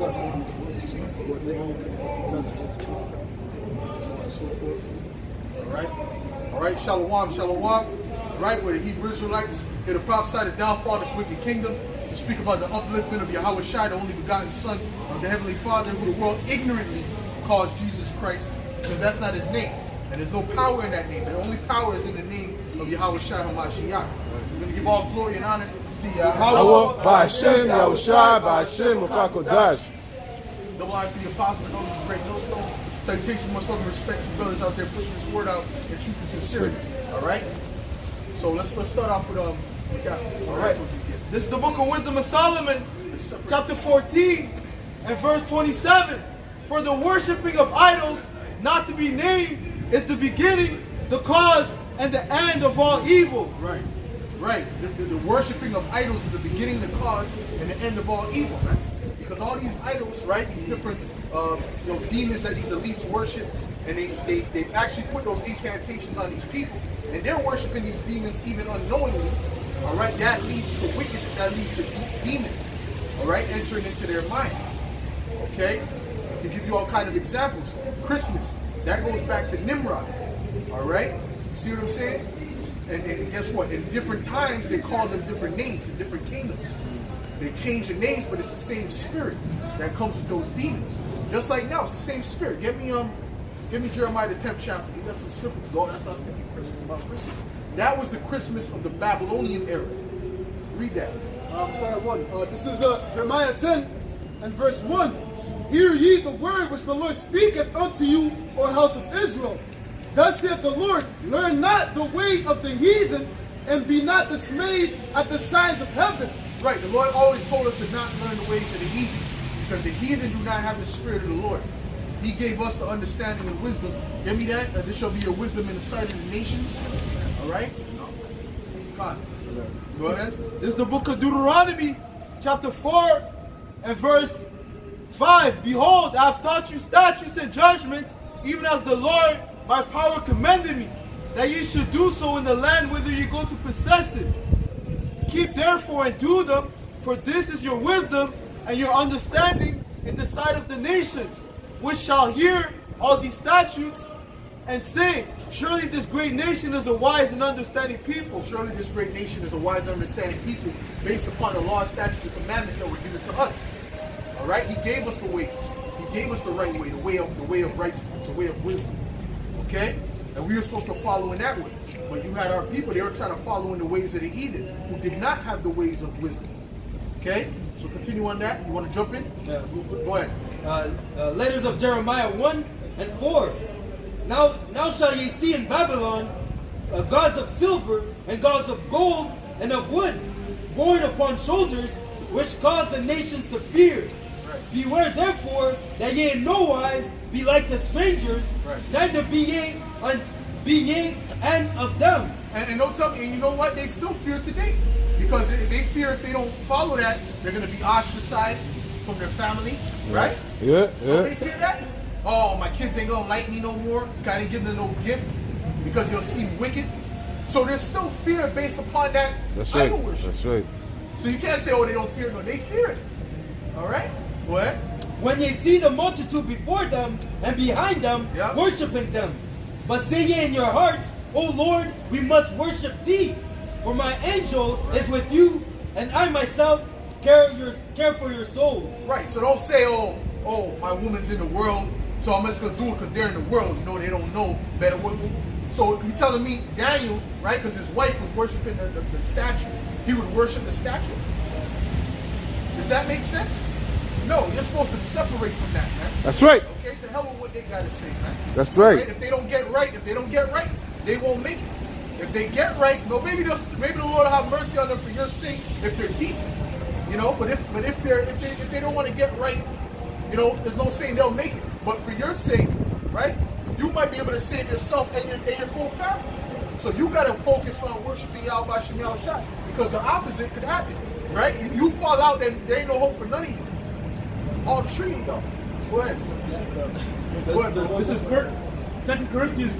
All right, shalom, shalom. All right, where the Hebrew Israelites, they prophesy the downfall of this wicked kingdom. To speak about the upliftment of Yahweh Shai, the only begotten Son of the Heavenly Father, who the world ignorantly calls Jesus Christ, because that's not his name. And there's no power in that name. The only power is in the name of Yahweh Shai HaMashiach. We're going to give all glory and honor to Yahweh. Ba'ashem, Yahweh Shai, Ba'ashem, Ufakodash. Double honors to the apostles and those who great millstone. Salutations, much love and respect to brothers out there pushing this word out in truth and sincerity. All right? So let's start off with what we got. All right. This is the book of Wisdom of Solomon, chapter 14 and verse 27. For the worshiping of idols not to be named is the beginning, the cause, and the end of all evil. Right. Right. The worshiping of idols is the beginning, the cause, and the end of all evil, man. Because all these idols, right, these different demons that these elites worship, and they actually put those incantations on these people, and they're worshiping these demons even unknowingly. All right, that leads to wickedness, that leads to demons, all right, entering into their minds. Okay, I can give you all kind of examples. Christmas, that goes back to Nimrod. All right, see what I'm saying? And guess what? In different times, they call them different names in different kingdoms. They change the names, but it's the same spirit that comes with those demons. Just like now, it's the same spirit. Give me Jeremiah the 10th chapter. You got some simple. Oh, that's not speaking Christmas about Christmas. That was the Christmas of the Babylonian era. Read that. Start at 1. This is Jeremiah 10 and verse 1. Hear ye the word which the Lord speaketh unto you, O house of Israel. Thus saith the Lord, learn not the way of the heathen, and be not dismayed at the signs of heaven. Right, the Lord always told us to not learn the ways of the heathen, because the heathen do not have the spirit of the Lord. He gave us the understanding and wisdom. Give me that. This shall be your wisdom in the sight of the nations. All right? Come on. Go ahead. This is the book of Deuteronomy, chapter 4 and verse 5. Behold, I have taught you statutes and judgments, even as the Lord my power commanded me, that ye should do so in the land whither ye go to possess it. Keep therefore and do them, for this is your wisdom and your understanding in the sight of the nations, which shall hear all these statutes and say, surely this great nation is a wise and understanding people. Surely this great nation is a wise and understanding people based upon the law, statutes, and commandments that were given to us. All right? He gave us the ways. He gave us the right way, the way of righteousness, the way of wisdom. Okay? And we were supposed to follow in that way. But you had our people, they were trying to follow in the ways of the heathen, who did not have the ways of wisdom. Okay? So continue on that. You want to jump in? Yeah. Go ahead. Letters of Jeremiah 1 and 4. Now shall ye see in Babylon gods of silver and gods of gold and of wood, borne upon shoulders, which cause the nations to fear. Right. Beware therefore that ye in no wise be like the strangers, right, neither be ye and of them. And don't tell me, and you know what? They still fear today. Because they fear if they don't follow that, they're going to be ostracized from their family, right? Yeah. Don't they fear that? Oh, my kids ain't going to like me no more. I didn't give them no gift because they'll seem wicked. So there's still fear based upon that idol worship. That's right. So you can't say, oh, they don't fear. No, they fear it. All right? Go ahead. When ye see the multitude before them and behind them, yeah, worshiping them. But say ye in your hearts, O Lord, we must worship thee. For my angel is with you, and I myself care for your souls. Right, so don't say, oh, my woman's in the world, so I'm just going to do it because they're in the world. You know, they don't know better. So you're telling me Daniel, right, because his wife was worshiping the statue, he would worship the statue? Does that make sense? No, you're supposed to separate from that, man. That's right. Okay, to hell with what they got to say, man. That's right. If they don't get right, they won't make it. If they get right, no, maybe the Lord will have mercy on them for your sake if they're decent, you know. But if they don't want to get right, you know, there's no saying they'll make it. But for your sake, right, you might be able to save yourself and your full family. So you got to focus on worshiping Yahweh Shem Yahushua, because the opposite could happen, right? If you fall out, then there ain't no hope for none of you. All three, though. Go ahead. This is 2 Corinthians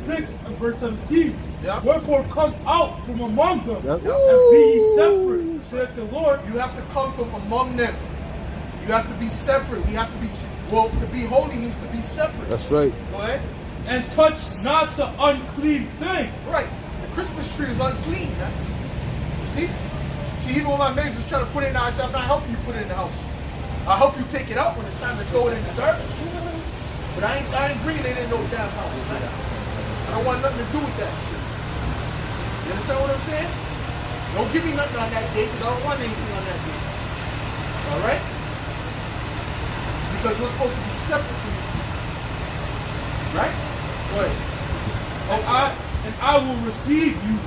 6 and verse 17. Yeah. Wherefore come out from among them, Yep. and be ye separate, saith the Lord. You have to come from among them. You have to be separate. We have to be, well, to be holy means to be separate. That's right. Go ahead. And touch not the unclean thing. Right. The Christmas tree is unclean, man. See? See, even when my mates was trying to put it in, I said, I'm not helping you put it in the house. I'll help you take it out when it's time to throw it in the garbage. But I ain't bringing it in no damn house, man. I don't want nothing to do with that shit. You understand what I'm saying? Don't give me nothing on that day because I don't want anything on that day. All right? Because we're supposed to be separate from these people. Right? Go ahead. And I will receive you.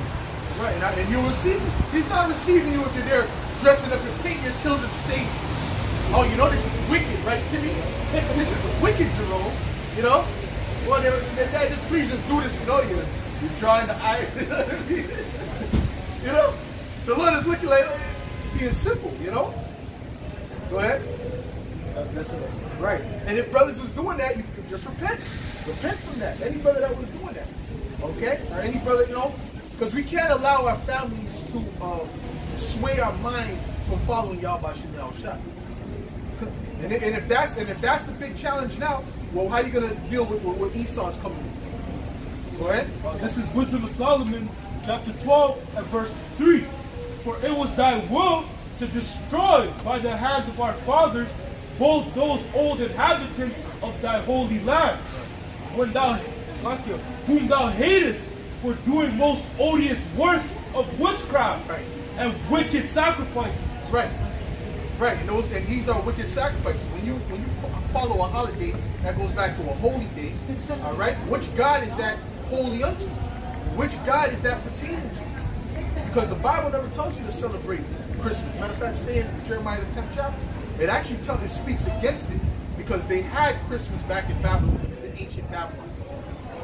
Right, and you'll receive him. He's not receiving you if you're there dressing up and painting your children's faces. Oh, you know this is wicked, right, Timmy? This is wicked, Jerome. You know? Well, their dad, just please just do this. You know, you're drawing the eye. You know? The Lord is looking like being simple, you know? Go ahead. That's right. And if brothers was doing that, you could just repent. Repent from that. Any brother that was doing that. Okay? Or any brother, you know? Because we can't allow our families to sway our mind from following Yahweh Shem Yahushua. And if that's the big challenge now, well, how are you going to deal with what Esau's coming with? Go ahead. This is Wisdom of Solomon, chapter 12 and verse 3. For it was thy will to destroy by the hands of our fathers both those old inhabitants of thy holy land, when thou, whom thou hatest, for doing most odious works of witchcraft and wicked sacrifices. Right. Right. And these are wicked sacrifices. When you follow a holiday that goes back to a holy day, all right, which God is that holy unto? Which God is that pertaining to? Because the Bible never tells you to celebrate Christmas. Matter of fact, stay in Jeremiah the 10th chapter. It actually speaks against it because they had Christmas back in Babylon, the ancient Babylon.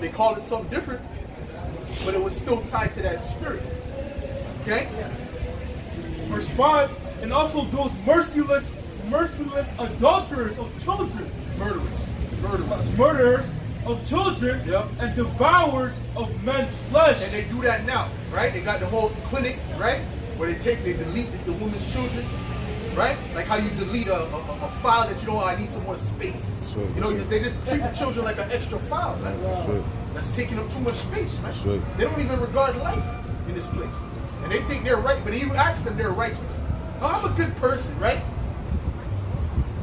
They called it something different, but it was still tied to that spirit. Okay? Verse 5, and also those merciless adulterers of children. Murderers of children, yep. And devourers of men's flesh. And they do that now, right? They got the whole clinic, right? Where they delete the woman's children, right? Like how you delete a file that you know, I need some more space. Right, you know, they just treat the children like an extra file, man. That's taking up too much space, man. They don't even regard life in this place. And they think they're right, but you ask them, they're righteous. Oh, I'm a good person, right?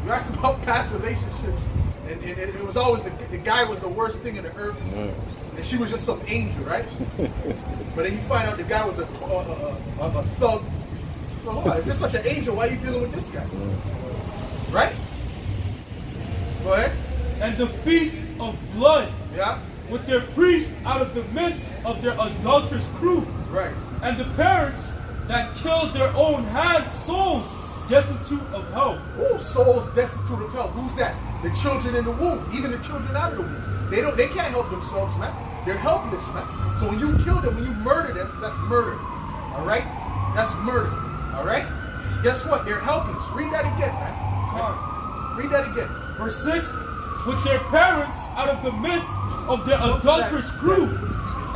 You ask them about past relationships, and it was always the guy was the worst thing in the earth, and she was just some angel, right? But then you find out the guy was a thug. So hold on, if you're such an angel, why are you dealing with this guy? Right? Go ahead. And the feast of blood, with their priests out of the midst of their adulterous crew. Right. And the parents that killed their own hands, souls destitute of help. Ooh, souls destitute of help. Who's that? The children in the womb, even the children out of the womb. They can't help themselves, man. They're helpless, man. So when you kill them, when you murder them, that's murder. All right? That's murder. All right? Guess what? They're helpless. Read that again, man. Read that again. Verse 6, with their parents out of the midst of their adulterous crew,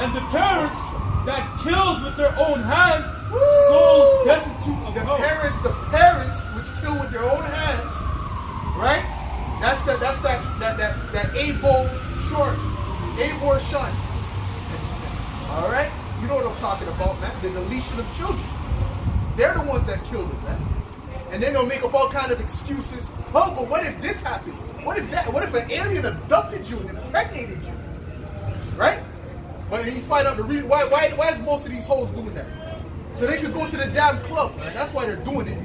and the parents that killed with their own hands, souls destitute of help. The parents which kill with their own hands, right? That's that Abor Shun. All right? You know what I'm talking about, man. The deletion of children. They're the ones that killed it, man. And then they'll make up all kind of excuses. Oh, but what if this happened? What if that? What if an alien abducted you and impregnated you? Right? But then you find out the reason why is most of these hoes doing that? So they could go to the damn club, man. That's why they're doing it.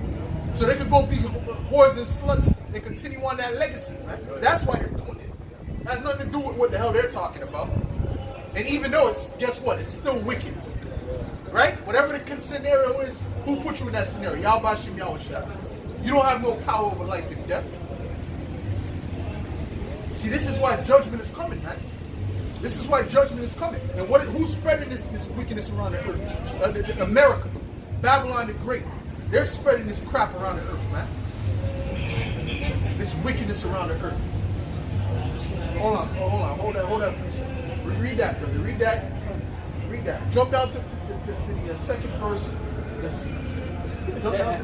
So they could go be whores and sluts and continue on that legacy, man. That's why they're doing it. It has nothing to do with what the hell they're talking about. And even though it's, guess what? It's still wicked. Right? Whatever the scenario is, who put you in that scenario? Yahweh Shem Yahushua. You don't have no power over life and death. See, this is why judgment is coming, man. This is why judgment is coming. And who's spreading this wickedness around the earth? America. Babylon the Great. They're spreading this crap around the earth, man. This wickedness around the earth. Hold on. Hold that, please. Read that, brother. Read that. Jump down to the second verse. Yes. Jump down to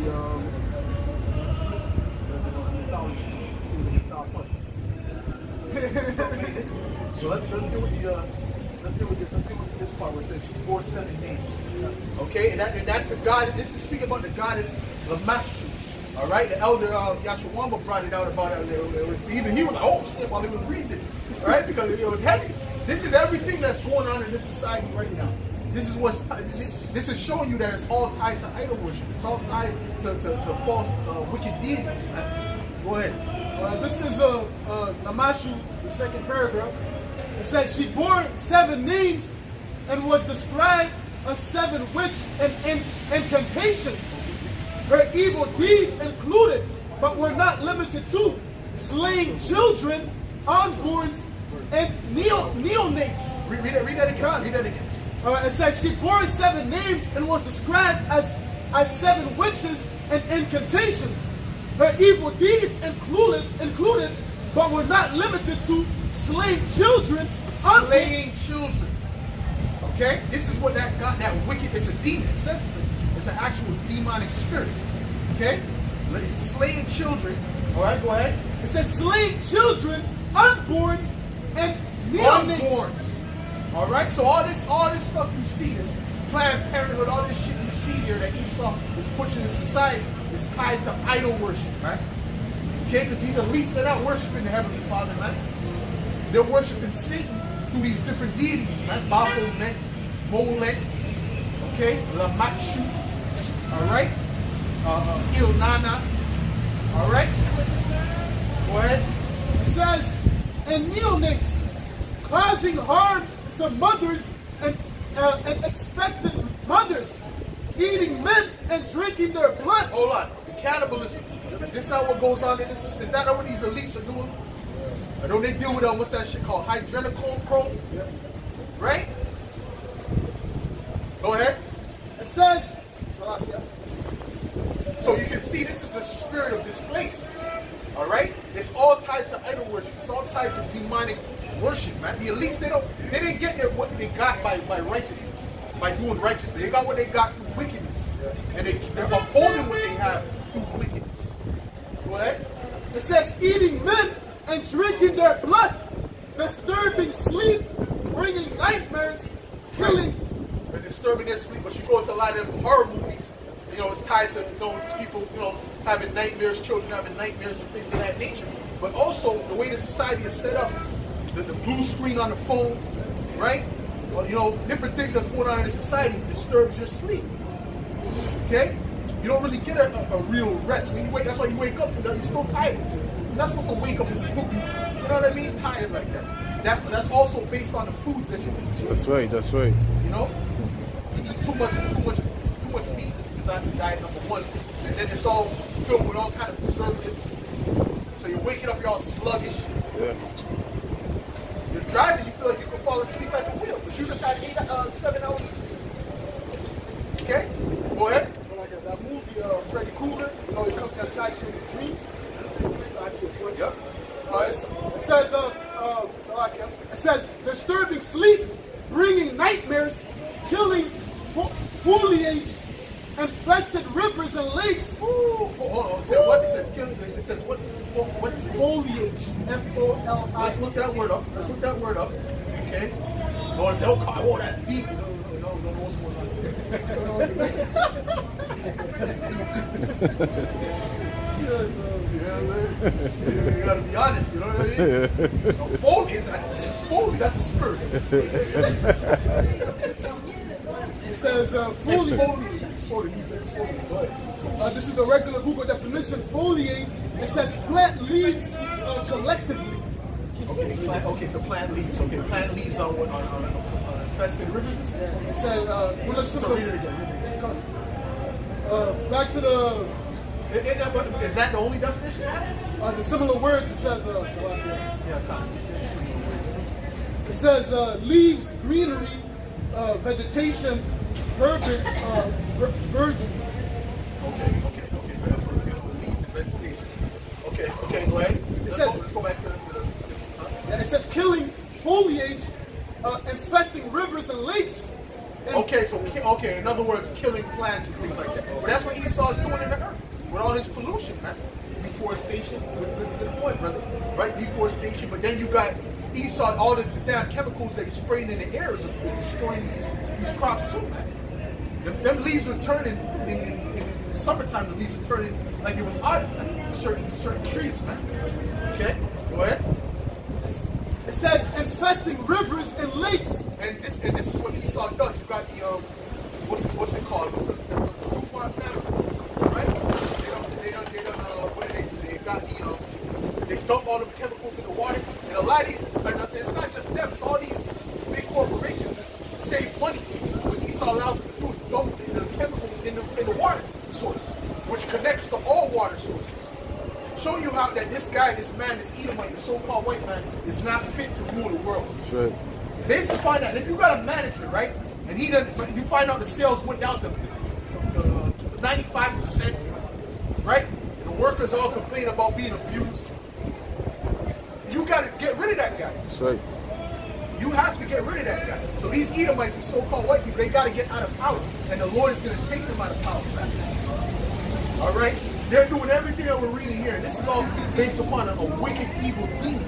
So let's deal with this part where it says she bore 7 names. Okay, and that's the God. This is speaking about the goddess Lamashu. All right, the elder Yashawamba brought it out about it. It was even he was like, oh shit, while he was reading this. All right, because it was heavy. This is everything that's going on in this society right now. This is this is showing you that it's all tied to idol worship. It's all tied to false wicked deities. Man. Go ahead. This is Lamashu, the second paragraph. It says she bore 7 names and was described as 7 witch and incantations. Her evil deeds included, but were not limited to, slaying children, unborns, and neonates. Read that again. Read that again. It says she bore 7 names and was described as 7 witches and incantations. Her evil deeds included, but were not limited to, slaying children. Slaying children. Okay? This is what that wicked, it's a demon. It says it's an actual demonic spirit. Okay? Slaying children. Alright, go ahead. It says slaying children, unborns, and neonates. Unborns. Alright? So all this stuff you see, this Planned Parenthood, all this shit you see here that Esau is pushing in society is tied to idol worship, right? Okay, because these elites, they're not worshiping the Heavenly Father, man. They're worshiping Satan through these different deities, man. Baphomet, Molech, okay, Lamashu, all right, Ilnana, all right. Go ahead. It says, and neonates, causing harm to mothers and expectant mothers, eating men and drinking their blood. Hold on. The cannibalism. Is this not what goes on in this? Is that not what these elites are doing? Or don't they deal with what's that shit called? Hydrochloroquine? Right? Go ahead. It says, so you can see this is the spirit of this place. Alright? It's all tied to idol worship. It's all tied to demonic worship, man. The elites, they didn't get what they got by righteousness, by doing righteousness. They got what they got through wickedness. And they're upholding what they have through wickedness. Go ahead. It says, eating men and drinking their blood, disturbing sleep, bringing nightmares, killing. They're disturbing their sleep, but you go to a lot of them horror movies, you know, it's tied to people, having nightmares, children having nightmares and things of that nature. But also, the way the society is set up, the blue screen on the phone, right? Well, different things that's going on in the society disturbs your sleep. Okay? You don't really get a real rest. When you wake, that's why you wake up, you're still tired. You're not supposed to wake up and still be, you know what I mean? Tired like that. That's also based on the foods that you eat too. That's right, that's right. You eat too much meat. This is not diet number 1. And then it's all filled with all kind of preservatives. So you're waking up, you're all sluggish. Yeah. You're driving, you feel like you can fall asleep at the wheel, but you just had 7 hours of sleep. Okay? Go ahead. So like that movie, Freddy Krueger, he comes and attacks you in your dreams. It's tied to a point. Yep. It says, disturbing sleep, bringing nightmares, killing foliage, infested rivers and lakes. Ooh, hold on. It says what? It says killing. It says what? What is it? Foliage. F-O-L-I. Let's look that word up. Okay. No one say, oh, that's deep. No, what's going on here? You gotta be honest, you know what I mean? Foliage, that's a spirit. It says foliage. This is a regular Google definition. Foliage. It says plant leaves collectively. Okay, so plant leaves. Okay, plant leaves on infested rivers. It says, let's read it again. Back to the. Is that the only definition you have? The similar words. It says. It says leaves, greenery, vegetation, herbage, virgin. Okay. That's what it leaves and vegetation. Okay, go ahead. Let's go back to the it says killing foliage, infesting rivers and lakes. And in other words, killing plants and things like that. But that's what Esau is doing in the earth. with all his pollution, man. Deforestation, with what, brother? Right? Deforestation, but then you got Esau, all the damn chemicals that he's spraying in the air is destroying these crops too, man. Them leaves were turning, in the summertime, the leaves were turning like it was autumn, man. Certain trees, man. Okay? Go ahead. It says infesting rivers and lakes. And this is what Esau does. You got the what's it called? What's the Groupon family, right? What do they do? They got they dump all the chemicals in the water, and a lot of these, it's not just them. It's all these big corporations that save money. What Esau allows them to do is dump the chemicals in the water source, which connects to all water sources. Show you how that this man, this Edomite, this so-called white man, is not fit to rule the world. That's right. Based upon that, if you got a manager, right, and he doesn't, but you find out the sales went down to 95%, right? The workers all complain about being abused. You got to get rid of that guy. That's right. You have to get rid of that guy. So these Edomites, these so-called white people, they got to get out of power, and the Lord is going to take them out of power. All right. They're doing everything that we're reading here, and this is all based upon a wicked, evil demon.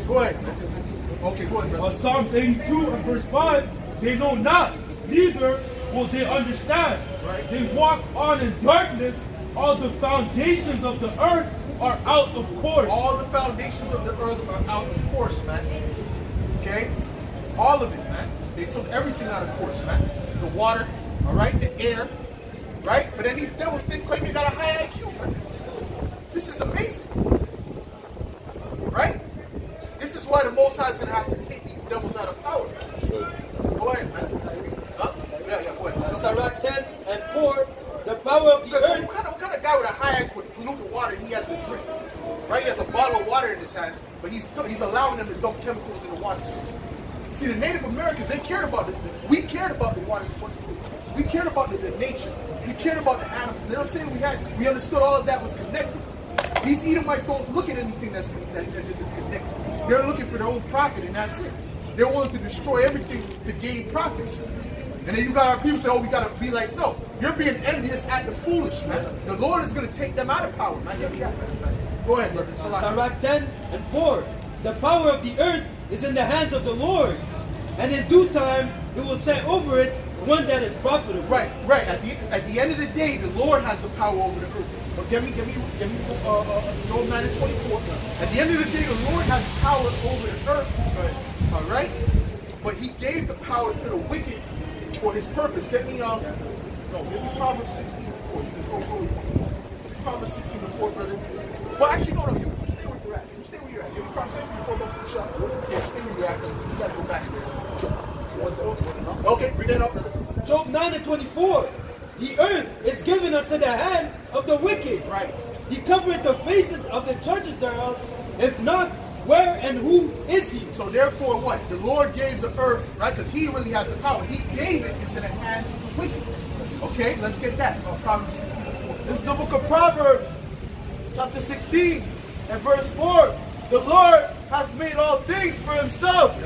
Go ahead. Okay, go ahead, brother. Psalms 82 and verse 5, they know not, neither will they understand. Right. They walk on in darkness, all the foundations of the earth are out of course. All the foundations of the earth are out of course, man. Okay? All of it, man. They took everything out of course, man. The water, all right, the air, right? But then these devils think claim they got a high IQ, man. This is amazing. Right? This is why the Most High is going to have to take these devils out of power. Sure. Go ahead, man. Huh? Yeah, go ahead. Sirach 10 and 4, the power of the Because earth. what kind of guy with a high IQ would pollute the water he has to drink? Right? He has a bottle of water in his hand, but he's allowing them to dump chemicals in the water source. See, the Native Americans, they cared about we cared about the water source. We cared about the nature. We cared about the animals. You know what I'm saying? We understood all of that was connected. These Edomites don't look at anything as if it's connected. They're looking for their own profit, and that's it. They're willing to destroy everything to gain profits. And then you got our people say, oh, we got to be like, no, you're being envious at the foolish, man. The Lord is going to take them out of power, man. Go ahead, brother. Sirach 10 and 4, the power of the earth is in the hands of the Lord, and in due time he will set over it one that is profitable. Right. At the end of the day, the Lord has the power over the earth. But give me Job 9 and 24. At the end of the day, the Lord has power over the earth. All right? But he gave the power to the wicked for his purpose. Give me Proverbs 16 and 4. You can go. Proverbs 16 and 4, brother. Well, actually, no, you stay where you're at. You stay where you're at. Give me Proverbs 16 and 4, don't push up. Yeah, stay where you're at. You got to go back there. Okay, read that up, brother. Job 9 and 24, the earth is given unto the hand of the wicked. Right. He covereth the faces of the judges thereof. If not, where and who is he? So therefore what? The Lord gave the earth, right? Because he really has the power. He gave it into the hands of the wicked. Okay, let's get that. Proverbs 16 and 4. This is the book of Proverbs, chapter 16 and verse 4. The Lord has made all things for himself,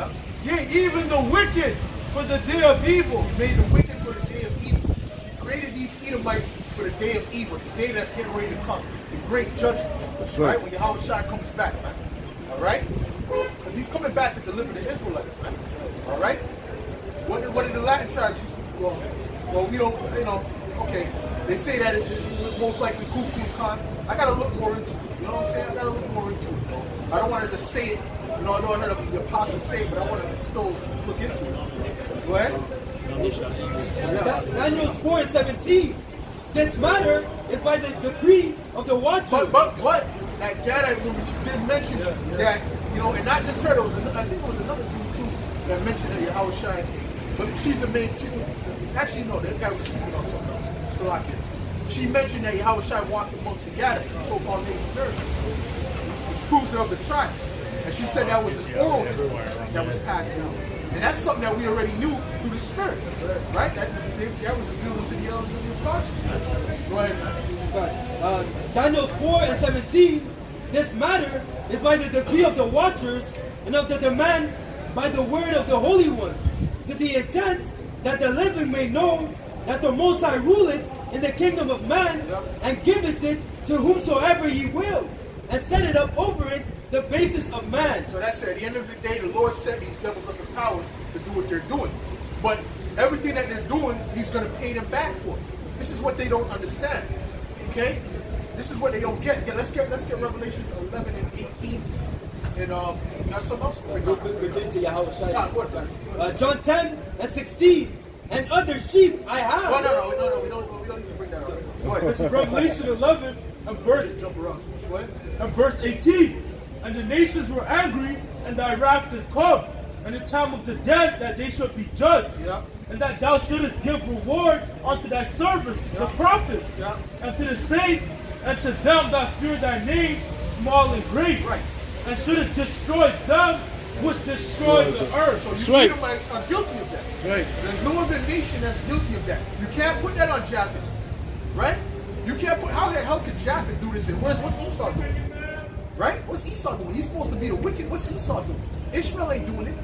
yea, even the wicked for the day of evil. He made the wicked for the day of evil. He created these Edomites for the day of evil, the day that's getting ready to come, the great judgment. That's right. When Yahushua comes back, man. All right? Because he's coming back to deliver the Israelites, man. All right? What did the Latin tribes use to do? Well, we don't, okay. They say that it's most likely Kukulkan Khan. I got to look more into it. You know what I'm saying? I got to look more into it. I don't want to just say it. I know I heard the apostles say it, but I want to still look into it. Go ahead. Daniel 4 and 17. This matter is by the decree of the watcher. But that Gad you did mention that, and not just her, I think it was another dude too that mentioned that Yahushua, but she's the main, actually no, that guy was speaking on something else. So like it. She mentioned that Yahushua walked amongst the Gadites, the so-called Native Americans, the proves of the tribes. And she said that was an oral history that was passed down. And that's something that we already knew through the Spirit, right? That was revealed to the elders of the apostles. Go ahead. Daniel 4 and 17, this matter is by the decree of the watchers and of the demand by the word of the holy ones, to the intent that the living may know that the Most High ruleth in the kingdom of man, Yep. and giveth it to whomsoever ye will, and set it up over it the basis of man. So that's it. At the end of the day, the Lord set these devils up in power to do what they're doing. But everything that they're doing, he's going to pay them back for. This is what they don't understand. Okay? This is what they don't get. Yeah, let's get Revelations 11 and 18. And you got something else? Continue to Yahweh Shai. Ah, what? John 10 and 16. And other sheep I have. No, we don't need to bring that up. Go This is ahead. Revelation 11 and verse Jump around. What? And verse 18, and the nations were angry, and thy wrath is come, and the time of the dead that they should be judged, Yeah. and that thou shouldest give reward unto thy servants, the prophets, Yeah. and to the saints, and to them that fear thy name, small and great, Right. and shouldest destroy them which destroy the earth. So you Edomites are guilty of that. Right. There's no other nation that's guilty of that. You can't put that on Japheth. Right? You can't put, how the hell could Japheth do this? And what's Esau doing? Right? What's Esau doing? He's supposed to be the wicked. What's Esau doing? Ishmael ain't doing it.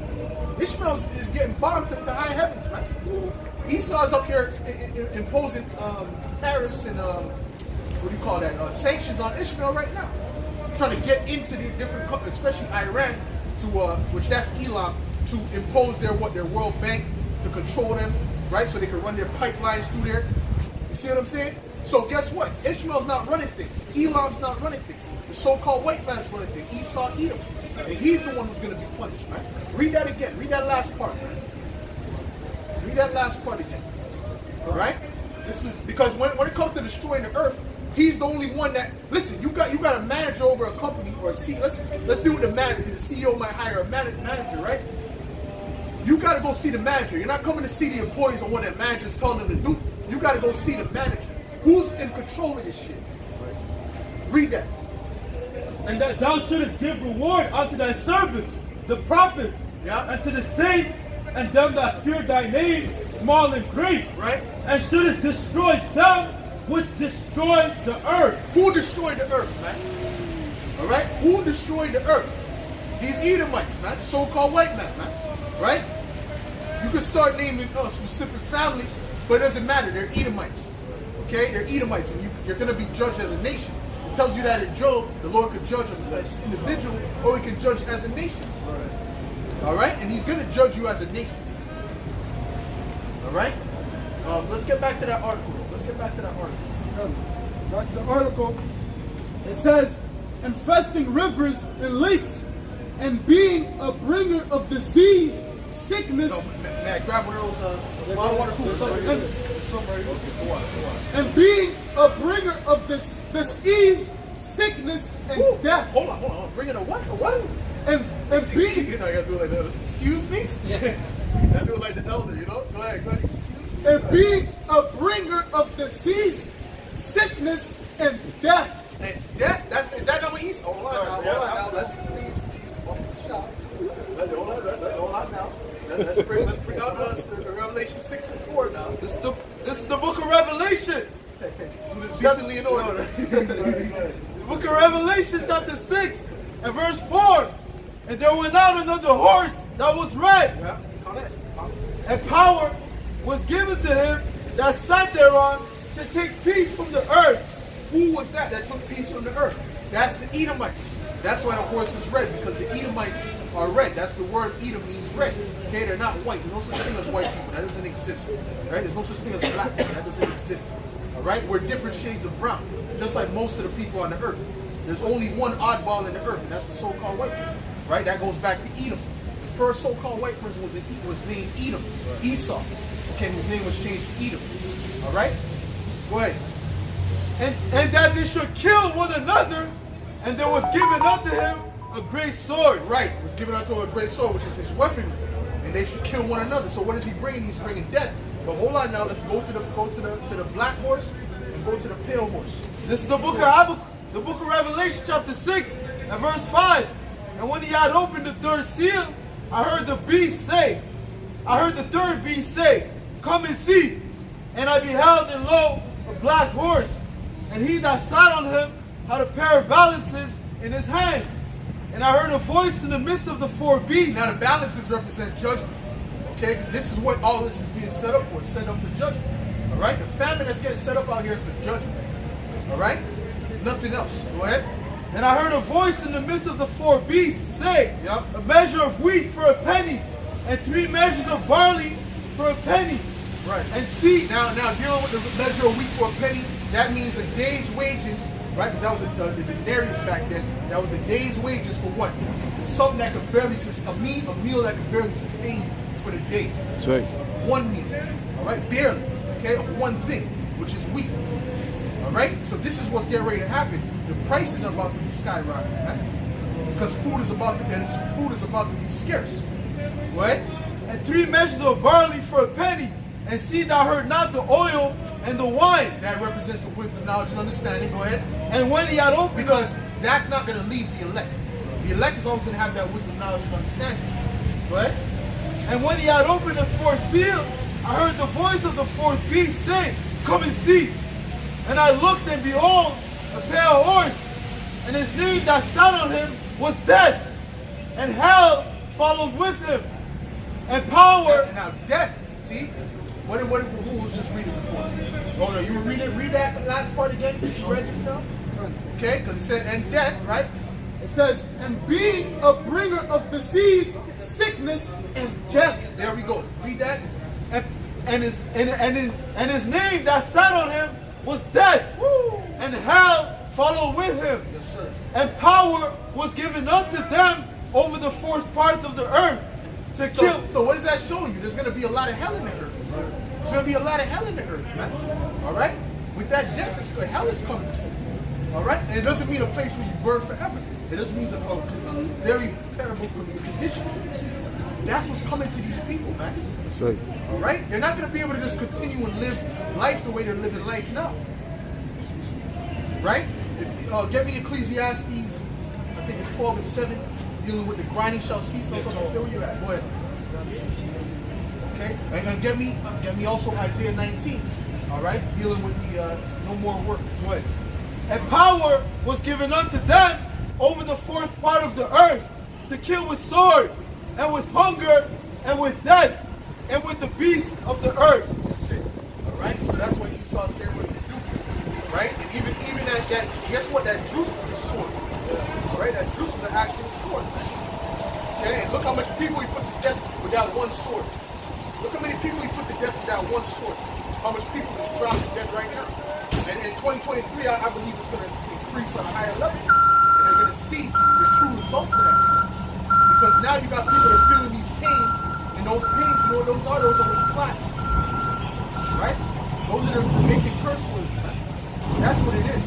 Ishmael is getting bombed to high heavens, man. Esau's up here imposing tariffs and what do you call that? Sanctions on Ishmael right now. Trying to get into the different countries, especially Iran, to which that's Elam, to impose their World Bank to control them, right? So they can run their pipelines through there. You see what I'm saying? So guess what? Ishmael's not running things. Elam's not running things. The so-called white man's running things. Esau, Edom. And he's the one who's going to be punished, right? Read that again. Read that last part, man. Read that last part again. All right? This is because when it comes to destroying the earth, he's the only one that, listen, you got a manager over a company or a CEO. Let's deal with the manager. The CEO might hire a manager, right? You got to go see the manager. You're not coming to see the employees on what that manager's telling them to do. You got to go see the manager. Who's in control of this shit? Read that. And that thou shouldest give reward unto thy servants, the prophets, Yeah. and to the saints, and them that fear thy name, small and great, Right? and shouldest destroy them which destroy the earth. Who destroyed the earth, man? All right? Who destroyed the earth? These Edomites, man. So-called white man, man. Right? You can start naming specific families, but it doesn't matter. They're Edomites. Okay? They're Edomites, and you're going to be judged as a nation. It tells you that in Job, the Lord could judge as an individual, or he can judge as a nation. All right? And he's going to judge you as a nation. All right? Let's get back to that article. Let's get back to that article. Back to the article. It says, infesting rivers and lakes and being a bringer of disease, sickness, May I grab one of those bottle water coolers? and being a bringer of this disease, sickness, and Woo. death. Hold on. Bringing a what? A what? And being You know, you gotta do it like that. Excuse me? You gotta do it like the elder, you know? Go ahead. Excuse me. and being a bringer of disease, sickness, and death. And that, is that not what he's... Hold on now. Let's please. Hold on now. Let's bring out Revelation 6 and 4 now. This is the book of Revelation. Do this decently in order. The book of Revelation, chapter 6, and verse 4. And there went out another horse that was red, Yeah. Comments. and power was given to him that sat thereon to take peace from the earth. Who was that took peace from the earth? That's the Edomites. That's why the horse is red, because the Edomites are red. That's the word Edom means red. Okay, they're not white. There's no such thing as white people. That doesn't exist. Right? There's no such thing as black people. That doesn't exist. All right? We're different shades of brown, just like most of the people on the earth. There's only one oddball in the earth, and that's the so-called white people. Right? That goes back to Edom. The first so-called white person was named Edom. Esau. Okay, his name was changed to Edom. All right? Go ahead. And that they should kill one another, and there was given unto him a great sword. Right, was given unto a great sword, which is his weapon, and they should kill one another. So what is he bringing? He's bringing death. But hold on now, let's go to the black horse and go to the pale horse. This is the book of Habakkuk, the book of Revelation, chapter 6, and verse 5. And when he had opened the third seal, I heard the third beast say, come and see. And I beheld, and lo, a black horse, and he that sat on him had a pair of balances in his hand. And I heard a voice in the midst of the four beasts. Now the balances represent judgment, okay? Because this is what all this is being set up for, set up for judgment, all All right? The famine that's getting set up out here is the judgment. All right? Nothing else. Go ahead. And I heard a voice in the midst of the four beasts say, Yep. a measure of wheat for a penny, and 3 measures of barley for a penny. Right. And see, Now dealing with the measure of wheat for a penny, that means a day's wages, right? Because that was the denarius back then. That was a day's wages for what? Something that could barely sustain, a meal that could barely sustain you for the day. That's right. One meal, all right? Barely, okay? Of one thing, which is wheat. All right? So this is what's getting ready to happen. The prices are about to be skyrocketing, right? Because food is about to be scarce. What? and 3 measures of barley for a penny, and see thou heard not the oil and the wine. That represents the wisdom, knowledge, and understanding. Go ahead. And when he had opened Because that's not going to leave the elect. The elect is always going to have that wisdom, knowledge, and understanding. Go ahead. And when he had opened the 4th seal, I heard the voice of the 4th beast say, come and see. And I looked, and behold, a pale horse, and his name that sat on him was Death, and hell followed with him, and power. And now death, see? Who was just reading before? Oh no, you read that last part again? You read just now? Okay, because it said, and death, right? It says, and being a bringer of disease, sickness, and death. There we go. Read that. And his name that sat on him was Death, and hell followed with him. Yes, sir. And power was given unto them over the 4th parts of the earth to kill. So what is that showing you? There's going to be a lot of hell in the earth. There's going to be a lot of hell in the earth, man. All right? With that death, hell is coming to you. All right? And it doesn't mean a place where you burn forever. It just means a very terrible condition. That's what's coming to these people, man. That's right. All right? They're not going to be able to just continue and live life the way they're living life now. Right? Get me Ecclesiastes, I think it's 12 and 7, dealing with the grinding shall cease. No, so stay where you're at. Go ahead. Okay? And then get me also Isaiah 19. All right? Dealing with the no more work. Go ahead. And power was given unto them over the 4th part of the earth to kill with sword, and with hunger, and with death, and with the beasts of the earth. That's it. All right? So that's what Esau's getting ready to do. Right? And even that, guess what? That juice was a sword. All right? That juice was an actual sword. Okay? And look how much people he put to death with that one sword. Look how many people he put to death with that one sword. How much people he dropped to death right now. And in 2023, I believe it's going to increase on a higher level. And they're going to see the true results of that. Because now you got people that are feeling these pains, and those pains, you know what those are? Those are the clots. Right? Those are the making curse words, man. That's what it is.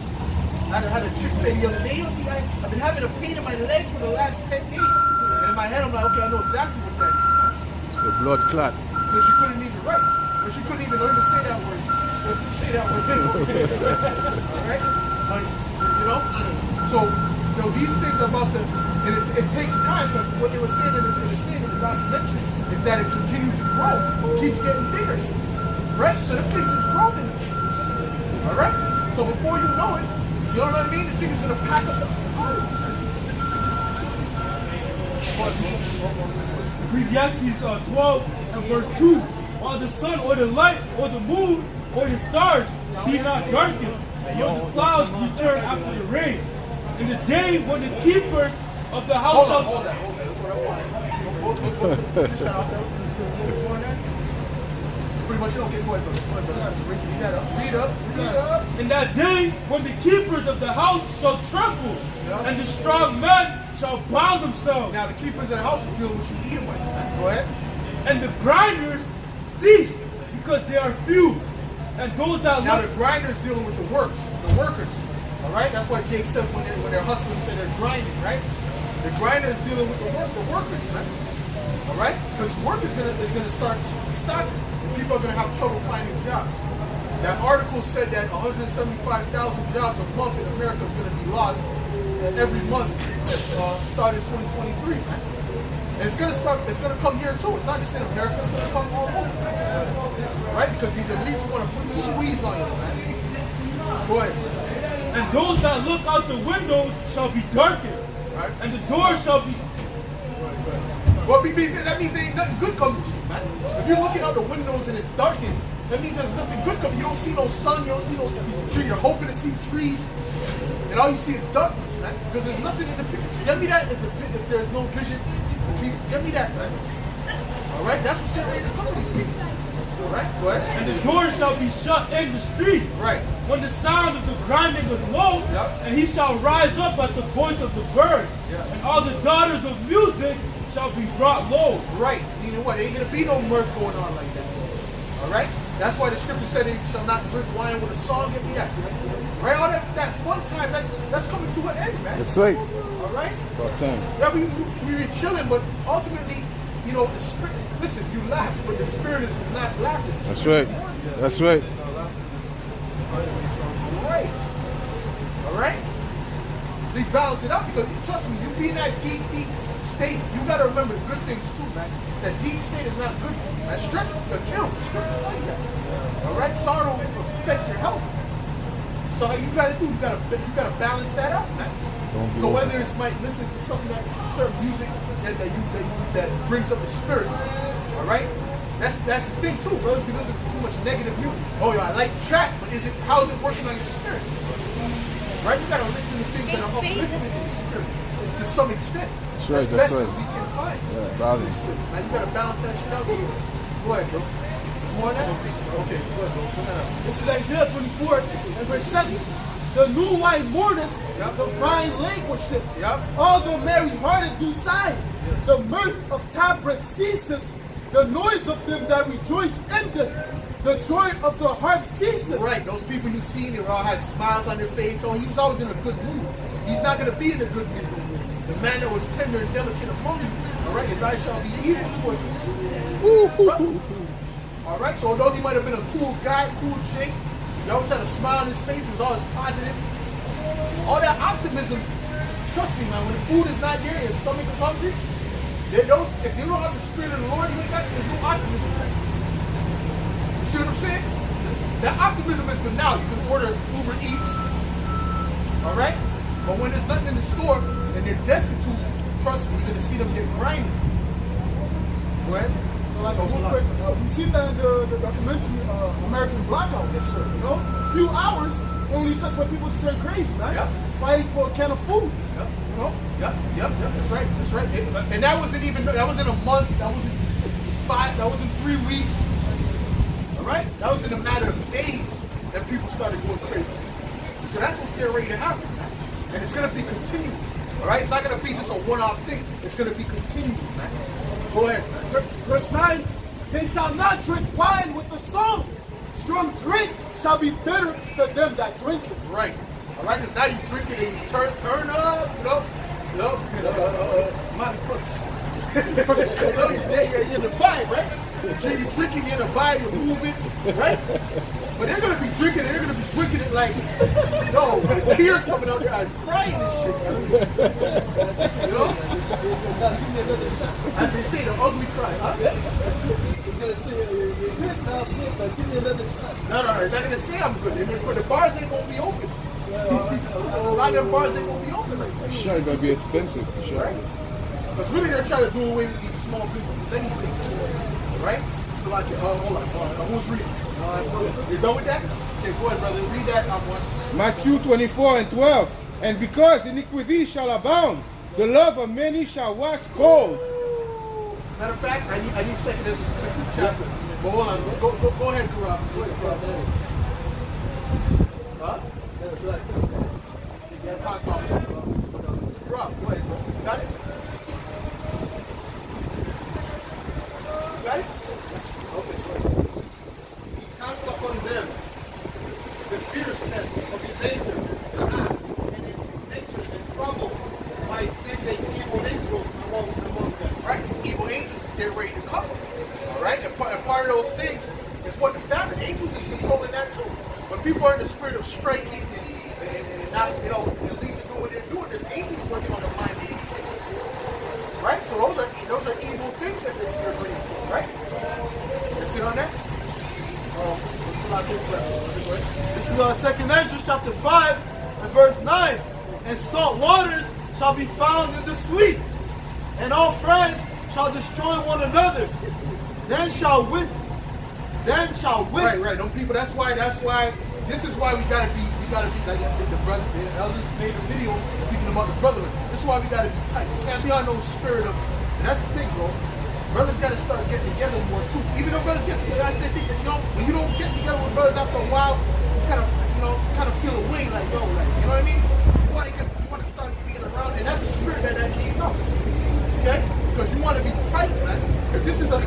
I had a chick say the other day, I've been having a pain in my leg for the last 10 days. And in my head, I'm like, okay, I know exactly what that is, man. The blood clot. So she couldn't even write. Or she couldn't even learn to say that word. Alright? But, you know? So these things are about to, and it takes time, because what they were saying in the thing, in the documentary, is that it continues to grow. It keeps getting bigger. Right? So the things is growing. Alright? So before you know it, you know what I mean? The thing is going to pack up the Ecclesiastes 12 and verse 2. While the sun or the light or the moon or the stars be not darkened, nor the clouds return after the rain. In the day when the keepers of the house Hold that. That's what I wanted. Finish that off there. It's pretty much, okay, go ahead, brother. Read that up. Read up. in that day when the keepers of the house shall tremble, and the strong men shall bow themselves, Now, the keepers of the house is dealing with you Edomites, man. Go ahead. and the grinders cease, because they are few, and those that Now, look the grinder is dealing with the workers. All right? That's why Jake says when they're hustling, they say they're grinding, right? The grinder is dealing with the workers, man. All right? Because work is gonna start stopping. And people are going to have trouble finding jobs. That article said that 175,000 jobs a month in America is going to be lost every month starting 2023, man. And it's going to come here too. It's not just in America, it's going to come all over, man. Right? Because these elites want to put the squeeze on you, man. Go ahead. and those that look out the windows shall be darkened, Right? and the doors shall be Well, that means there ain't nothing good coming to you, man. If you're looking out the windows and it's darkened, That means there's nothing good coming. You don't see no sun, you don't see no tree. You're hoping to see trees, and all you see is darkness, man. Because there's nothing in the picture. Get me that if there's no vision. Get me that, man. All right, that's what's getting ready to come to these people. All right, go ahead. And the door shall be shut in the street. Right. When the sound of the grinding is low, Yep. and he shall rise up at the voice of the bird, Yeah. and all the daughters of music shall be brought low. Right. Meaning what? There ain't gonna be no mirth going on like that. All right. That's why the scripture said they shall not drink wine with a song. Get me that. Right. All that fun time. That's coming to an end, man. That's right. All right. About time. Yeah, we were chilling, but ultimately, you know, the spirit. Listen, you laugh, but the spirit is not laughing. The That's spirit right. is mourning. That's right. Right. All right. They balance it out because trust me, you be in that deep state. You gotta remember the good things too, man. That deep state is not good for you, man. Stress can kill. All right. Sorrow affects your health. So how you gotta do? You gotta balance that out, man. So whether it's might listen to something that certain music that brings up the spirit, all right. That's the thing too. Brothers be listening to too much negative music. Oh, yeah, I like trap, but how's it working on your spirit? Right? You gotta listen to things that are uplifting in your spirit to some extent. That's right. As That's best right. as we can find. Yeah, balance. Man, you gotta balance that shit out too. Go ahead, bro. More on that? Okay, go ahead, bro. Put that up. This is Isaiah 24 and verse 7. The new wine mourneth, the vine languisheth. Yep. All the merry-hearted do sigh. The mirth of Tabreth ceases. The noise of them that rejoice endeth. The joy of the harp ceases. Right, those people you seen, they all had smiles on their face. So he was always in a good mood. He's not going to be in a good mood. The man that was tender and delicate among you, all right, his eyes shall be evil towards us. All right, so although he might have been a cool guy, cool chick, he always had a smile on his face. He was always positive. All that optimism, trust me, man, when the food is not there and your stomach is hungry, if you don't have the spirit of the Lord, there's no optimism there. You see what I'm saying? That optimism is for now. You can order Uber Eats, all right? But when there's nothing in the store and they're destitute, trust me, you're going to see them get grimy. Go ahead. So like real quick, we seen that in the documentary American Blackout. Yes, sir. You know, a few hours only took for people to turn crazy, man. Yep. Fighting for a can of food. Yep. You know? Yep. That's right. And that wasn't a month. That wasn't 5. That wasn't 3 weeks. All right. That was in a matter of days that people started going crazy. So that's what's getting ready to happen, man. And it's gonna be continued. All right. It's not gonna be just a one-off thing. It's gonna be continued, man. Go ahead, man. Verse 9, they shall not drink wine with the song. Strong drink shall be bitter to them that drink it. Right. All right, because now you drink it and you turn up, you know. Money puts. You're in the vibe, right? You're drinking in the vibe, you're moving, right? But they're going to be drinking it, they're going to be drinking it like, with tears coming out their eyes, crying and shit. You know? As they say, the ugly cry, huh? He's gonna say you're good now, good, but give me another shot. No, they're not going to say I'm good. But the bars ain't going to be open. A lot of them bars ain't going to be open like that. Sure, it's gonna be expensive for sure. Right? Because really they're trying to do away with these small businesses anyway. Right? So like, hold on. Who's reading? You done with that? Okay, go ahead, brother. Read that out once. Matthew 24 and 12. And because iniquity shall abound, the love of many shall wax cold. Matter of fact, I need second as a chapter. But hold on. Go ahead, Karab. Go ahead, Karab. Huh? That's like Yeah, talk about it. Karab, go ahead, bro. Got it? Got it? Okay, good. Cast upon them the fierceness of his anger, and his intention and trouble by sending evil angels among them. Right? Evil angels is getting ready to come. All right? And part of those things is what the famine. Angels is controlling that too. When people are in the spirit of striking and not, at least doing what they're doing, there's angels working on the minds of these kids. Right? So those are evil things that they're bringing forth, right? You see on that? This is 2 Ezra chapter 5 and verse 9. And salt waters shall be found in the sweet, and all friends shall destroy one another. Then shall wit then shall wit. Right. Them people. That's why. This is why we gotta be like the brother. The elders made a video speaking about the brotherhood. This is why we gotta be tight. We can't be on no spirit of. And that's the thing, bro. Brothers gotta start getting together more too. Even though brothers get together, I think that when you don't get together with brothers after a while, you kind of feel away, like yo, like you know what I mean. You want to start being around, and that's the spirit that came out. Okay, because you want to be tight, man. If this is a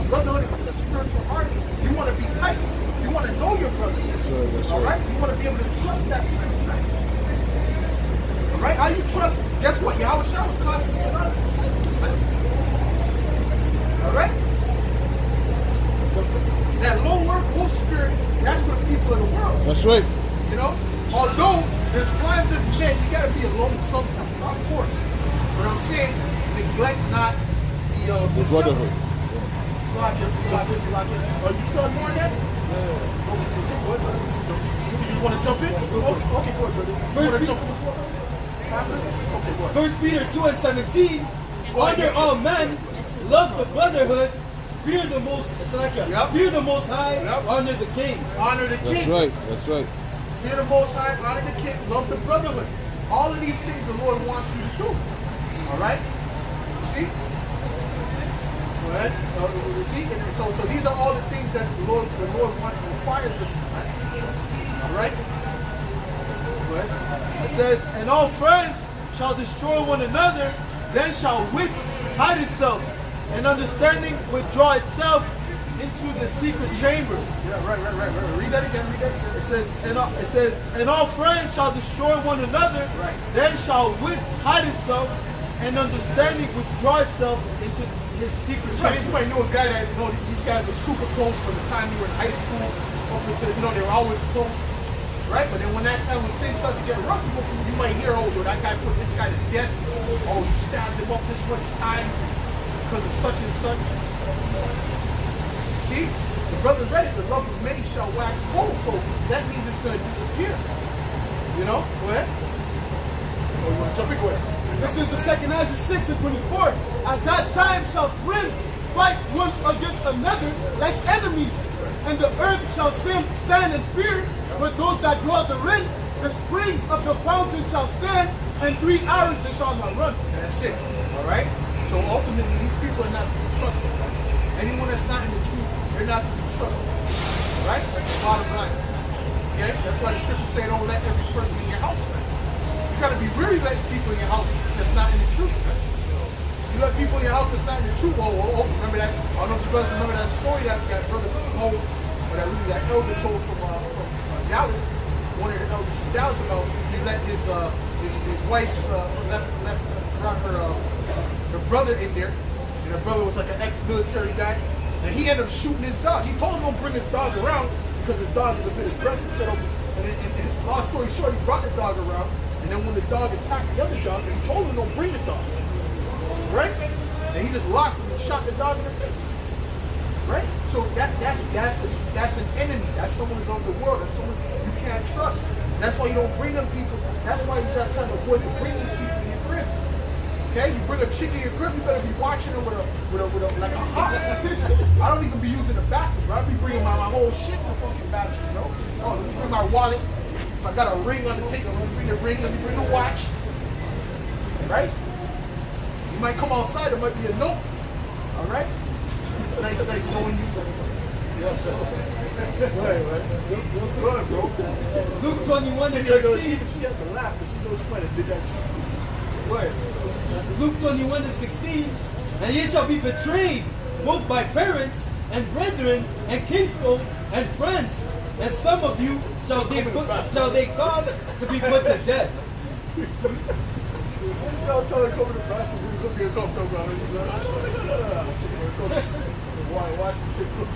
brotherhood, a spiritual army, you want to be tight. You want to know your brother. That's all right. You want to be able to trust that person. Right? All right. How you trust? Guess what? Yahweh Shah was constantly around the disciples, man. All right. That low work, low spirit. That's for the people of the world. That's right. You know. Although there's times as men you got to be alone sometimes, of course. But I'm saying neglect not the brotherhood. Slack. Are you still more than that? You want to jump in? Okay, go ahead, brother. You want to jump in this one? Okay, go ahead. 1 Peter 2:17. Honor all men, love the brotherhood, fear the most. Fear the Most High. Honor the King. Honor the King. That's right. Fear the Most High. Honor the King. Love the brotherhood. All of these things the Lord wants you to do. All right. See. Go ahead. See. And so these are all the things that the Lord requires of you. Right? All right. Go ahead. It says, and all friends shall destroy one another, then shall wit hide itself, and understanding withdraw itself into the secret chamber. Yeah, right. Read that again. It says, and all friends shall destroy one another, Right. then shall wit hide itself, and understanding withdraw itself into his secret Right, you chamber. might know a guy that, these guys were super close from the time you were in high school up until, they were always close, right? But then when things start to get rough, you might hear, that guy put this guy to death. Oh, he stabbed him up this much times because of such and such. See? The brother read it, the love of many shall wax cold, so that means it's going to disappear. Go ahead. Oh, you want to jump in? Go ahead. This is the 2nd Ezra 6:24. At that time shall friends fight one against another like enemies, and the earth shall stand in fear, but those that dwell therein, the springs of the fountain shall stand, and 3 hours they shall not run. And that's it. All right? So ultimately, these people are not to be trusted. Right? Anyone that's not in the truth, they're not to be trusted. All right? That's the bottom line. Okay? That's why the scriptures say don't let every person in your house, man. You got to be really letting people in your house that's not in the truth, man. You let people in your house that's not in the truth. Oh, remember that? I don't know if you guys remember that story that brother told, or that elder told from Dallas. One of the elders from Dallas about he let his wife's left her brother in there, and her brother was like an ex-military guy, and he ended up shooting his dog. He told him don't bring his dog around because his dog is a bit aggressive. So, and long story short, he brought the dog around. And then when the dog attacked the other dog, he told him don't bring the dog. Right? And he just lost him and shot the dog in the face. Right? So that's an enemy. That's someone who's of the world. That's someone you can't trust. That's why you don't bring them people. That's why you gotta try to avoid to bring these people in your crib. Okay? You bring a chick in your crib, you better be watching her with a like a hawk. I don't even be using the bathroom, right? I be bringing my whole shit in the fucking bathroom, Oh, let me bring my wallet. If I got a ring on the table, let me bring the ring, let me bring the watch. Right? You might come outside, there might be a note. Alright? Nice knowing you. Yeah, sure. Right. Go ahead, bro. Luke 21:16. She has to laugh because she knows she might have did that shit. Go ahead. Luke 21:16. And ye shall be betrayed both by parents and brethren and kinsfolk and friends, and some of you shall they cause to be put to death. Y'all tell her to come to the bathroom. We're going to be a come around. Watch the TikTok.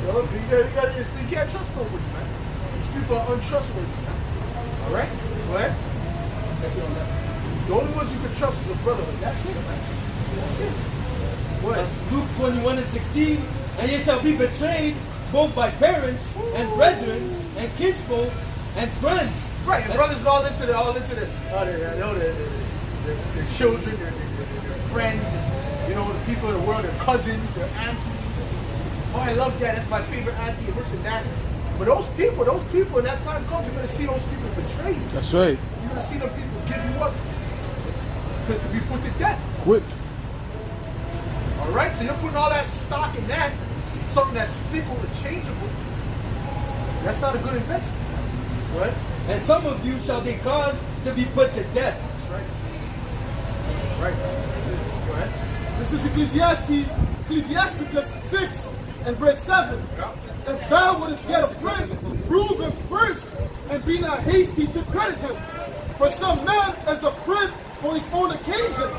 You can't trust nobody, man. These people are untrustworthy, man. All right? Go ahead. That's it on that. The only ones you can trust is the brotherhood. That's it, man. That's it. Go ahead. Luke 21:16. And ye shall be betrayed both by parents and brethren and kinsfolk and friends. Right, and brothers all into the children, their friends, and, the people of the world, their cousins, their aunties. oh, I love that, that's my favorite auntie, and this and that. But those people, in that time comes, you're going to see those people betray you. That's right. You're going to see them people give you up to be put to death. Quick. All right, so you're putting all that stock in that, something that's fickle and changeable. That's not a good investment, right? And some of you shall they cause to be put to death. That's right. Right. Go ahead. This is Ecclesiasticus 6 and verse 7. If thou wouldest get a friend, prove him first, and be not hasty to credit him. For some man is a friend for his own occasion,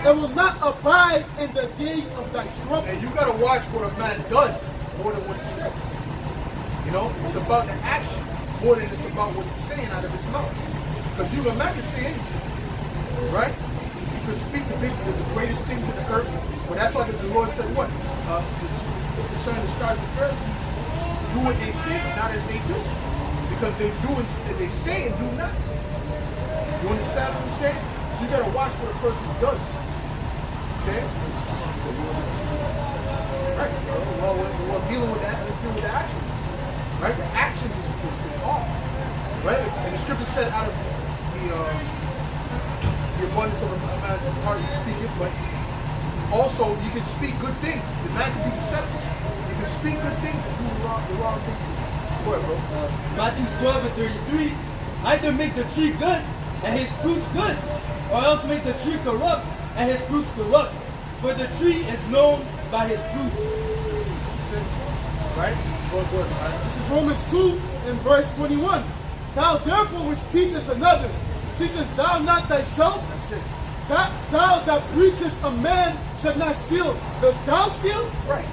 and will not abide in the day of thy trouble. And you got to watch what a man does more than what he says. You know, it's about the action more than it's about what he's saying out of his mouth. Because a man can say anything, right? You can speak the greatest things in the earth. But that's why the Lord said what? Concerning the scribes and Pharisees, do what they say, but not as they do. Because they do and they say and do not. You understand what I'm saying? So you gotta watch what a person does. Okay? Right. Well, we're dealing with that. Let's deal with the actions. Right? The actions is off. Right? And the scripture said out of the abundance of a man's heart he speaketh, but also you can speak good things. The man can be deceptive. You can speak good things and do the wrong thing too. Go ahead, bro. Matthew 12 and 33. Either make the tree good and his fruits good, or else make the tree corrupt and his fruits corrupt. For the tree is known by his fruits. Right? Go ahead. This is Romans 2 and verse 21. Thou therefore which teachest another, teachest thou not thyself? That's it. Thou that preachest a man should not steal, dost thou steal? Right.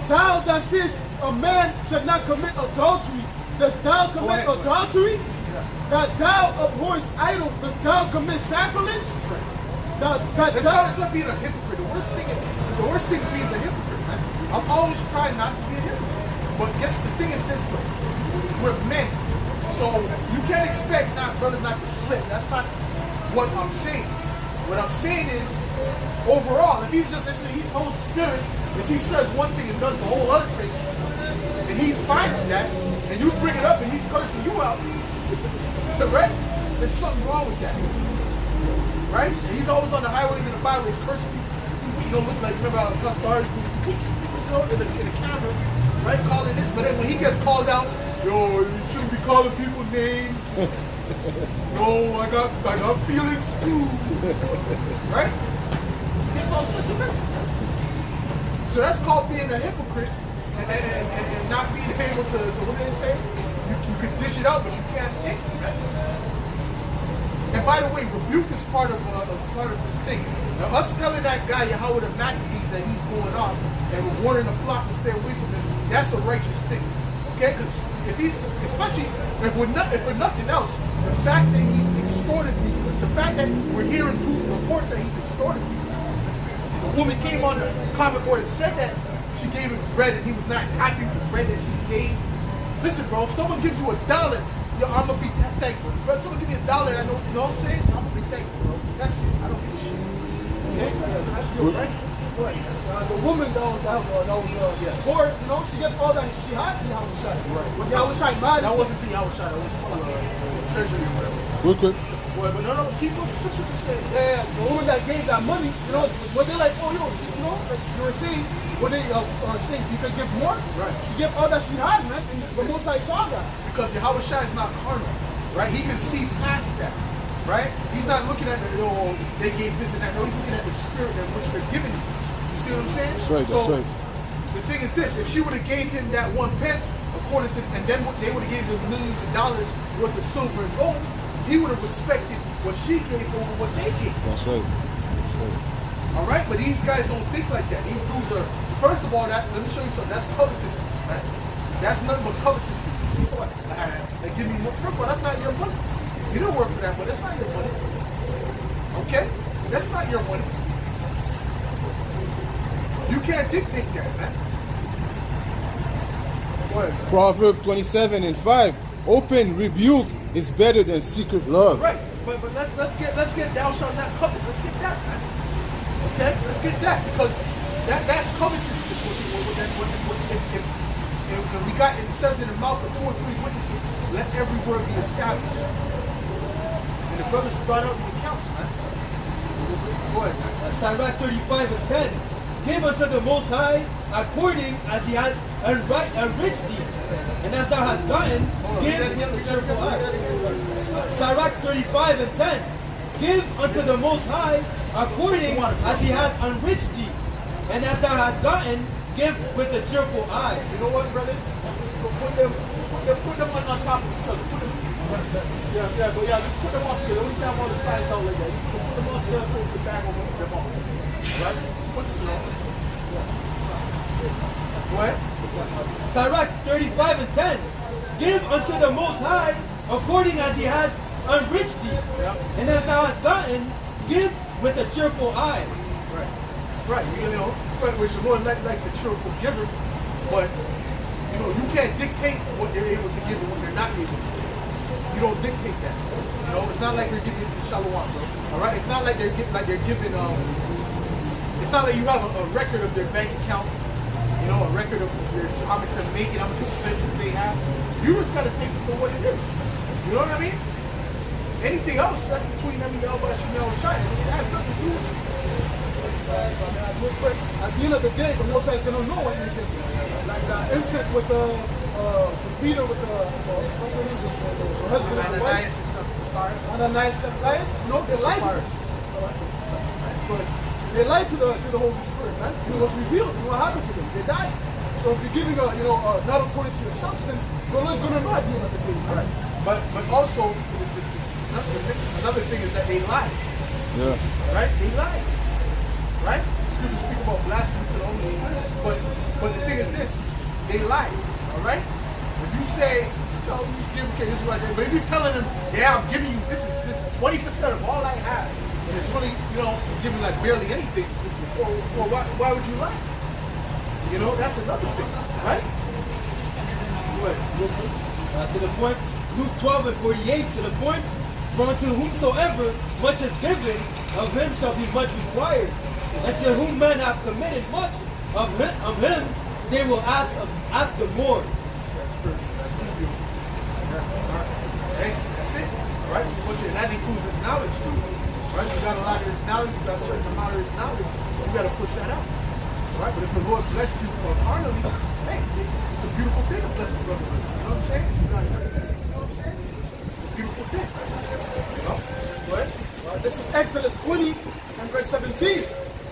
Thou that sayest a man should not commit adultery, dost thou commit ahead. adultery? Yeah. That thou abhorrest idols, dost thou commit sacrilege? That's right. That It's not being a hypocrite. The worst thing to be is a hypocrite, man. I'm always trying not to be a hypocrite. But guess the thing is this though. We're men. So you can't expect brothers not to slip. That's not what I'm saying. What I'm saying is, overall, if he's just his whole spirit, if he says one thing and does the whole other thing, and he's fine with that, and you bring it up and he's cursing you out, right? There's something wrong with that. Right? And he's always on the highways and the byways cursing people. You know, look like, remember how Custars in the camera, right? Calling this, but then when he gets called out, yo, you shouldn't be calling people names. No, I got feelings too. Right? He gets all sentimental. So that's called being a hypocrite and not being able to what do they say? You can dish it out, but you can't take it. Right? And by the way, rebuke is part of this thing. Now, us telling that guy Yahweh the Maccabees that he's going off and we're warning the flock to stay away from him, that's a righteous thing. Okay? Because especially if for nothing else, the fact that he's extorted people, the fact that we're hearing reports that he's extorted people. The woman came on the comment board and said that she gave him bread and he was not happy with the bread that she gave. Listen, bro, if someone gives you $1, yo, I'm gonna be thankful. Bro, if someone give me $1, I know, you know what I'm saying? I'm gonna be thankful, bro. That's it. I don't give a shit. Okay? That's good, right? But the woman that was yes. poor, you know, she get all that she had to Yahushua. Right. Was Yahushua mad? That wasn't to Yahushua. That was to treasury or whatever. Real quick. Boy, but no, keep those scriptures to say. Yeah, the woman that gave that money, you know, were they like, oh, yo, you know, like you were saying, were they saying you could give more? Right. She gave all that she had, man. And the Most High saw that. Because Yahushua is not carnal, right? He can see past that, right? He's not looking at they gave this and that. No, he's looking at the spirit in which they're giving you. You see what I'm saying? That's right, that's right. The thing is this, if she would have gave him that 1 pence, according to, and then they would have gave him millions of dollars worth of silver and gold, he would have respected what she gave over what they gave. That's right. That's right. All right, but these guys don't think like that. These dudes are, first of all, let me show you something. That's covetousness, man. That's nothing but covetousness. You see someone, they give me more. First of all, that's not your money. You don't work for that, but that's not your money. Okay? That's not your money. You can't dictate that, man. What? Proverbs 27:5. Open rebuke is better than secret love. Right, but let's get thou shalt not covet. Let's get that, man. Okay, let's get that because that's covetousness. What if we got, it says in the mouth of 2 or 3 witnesses, let every word be established. And the brothers brought out the accounts, man. Go ahead, man. Sirach 35 and 10. Give unto the Most High according as he has enriched thee. And as thou hast gotten, give with a cheerful eye. Sirach 35 and 10. Give unto the Most High according as he has enriched thee. And as thou hast gotten, give with a cheerful eye. You know what, brother? Put them on top of each other. Put them, just put them all together. Don't have all the sides out like that. Just put them all together, put the bag over them all. Right? Just put them on. What? Sirach 35 and 10. Give unto the Most High according as he has enriched thee. Yep. And as thou hast gotten, give with a cheerful eye. Right. Right. You know, which the Lord likes a cheerful giver, but you know, you can't dictate what they're able to give and what they're not able to give. You don't dictate that. You know, it's not like they're giving shalom, bro. All right. It's not like they're giving. It's not like you have a record of their bank account. You know, a record of how much they're making, how much expenses they have. You just gotta take it for what it is. You know what I mean? Anything else, that's between them and y'all, but you know, Shai. It has nothing to do with you. Real quick, at the end of the day, the Most High is gonna know what you're giving. Like that instant with Peter with the husband and the wife. Ananias and Sapphira. Ananias and Sapphira. You know, they lied to us. They lied to the Holy Spirit, man. And it was revealed. And what happened to them? They died. So if you're giving not according to your substance, the Lord's gonna know at the end of the day. Right. But also another thing is that they lied. Yeah. Right? They lied. Right? Scripture speak about blasphemy to the Holy Spirit. But the thing is this, they lied. Alright? If you say, no, you just give okay, this is what I did. But if you're telling them, yeah, I'm giving you this is 20% of all I have, and it's really, giving like barely anything, well why would you lie? You know, that's another thing, right? To the point, Luke 12 and 48, to the point, for unto whomsoever much is given, of him shall be much required. And to whom men have committed much, of him they will ask him more. That's pretty beautiful. Hey, that's it. All right? And that includes his knowledge too. Right? You got a lot of his knowledge, you got a certain amount of his knowledge, you got to push that out. All right? But if the Lord bless you carnally, hey, it's a beautiful thing to bless the brother. You know what I'm saying? You know what I'm saying? It's a beautiful thing. You know? Go ahead. This is Exodus 20 and verse 17.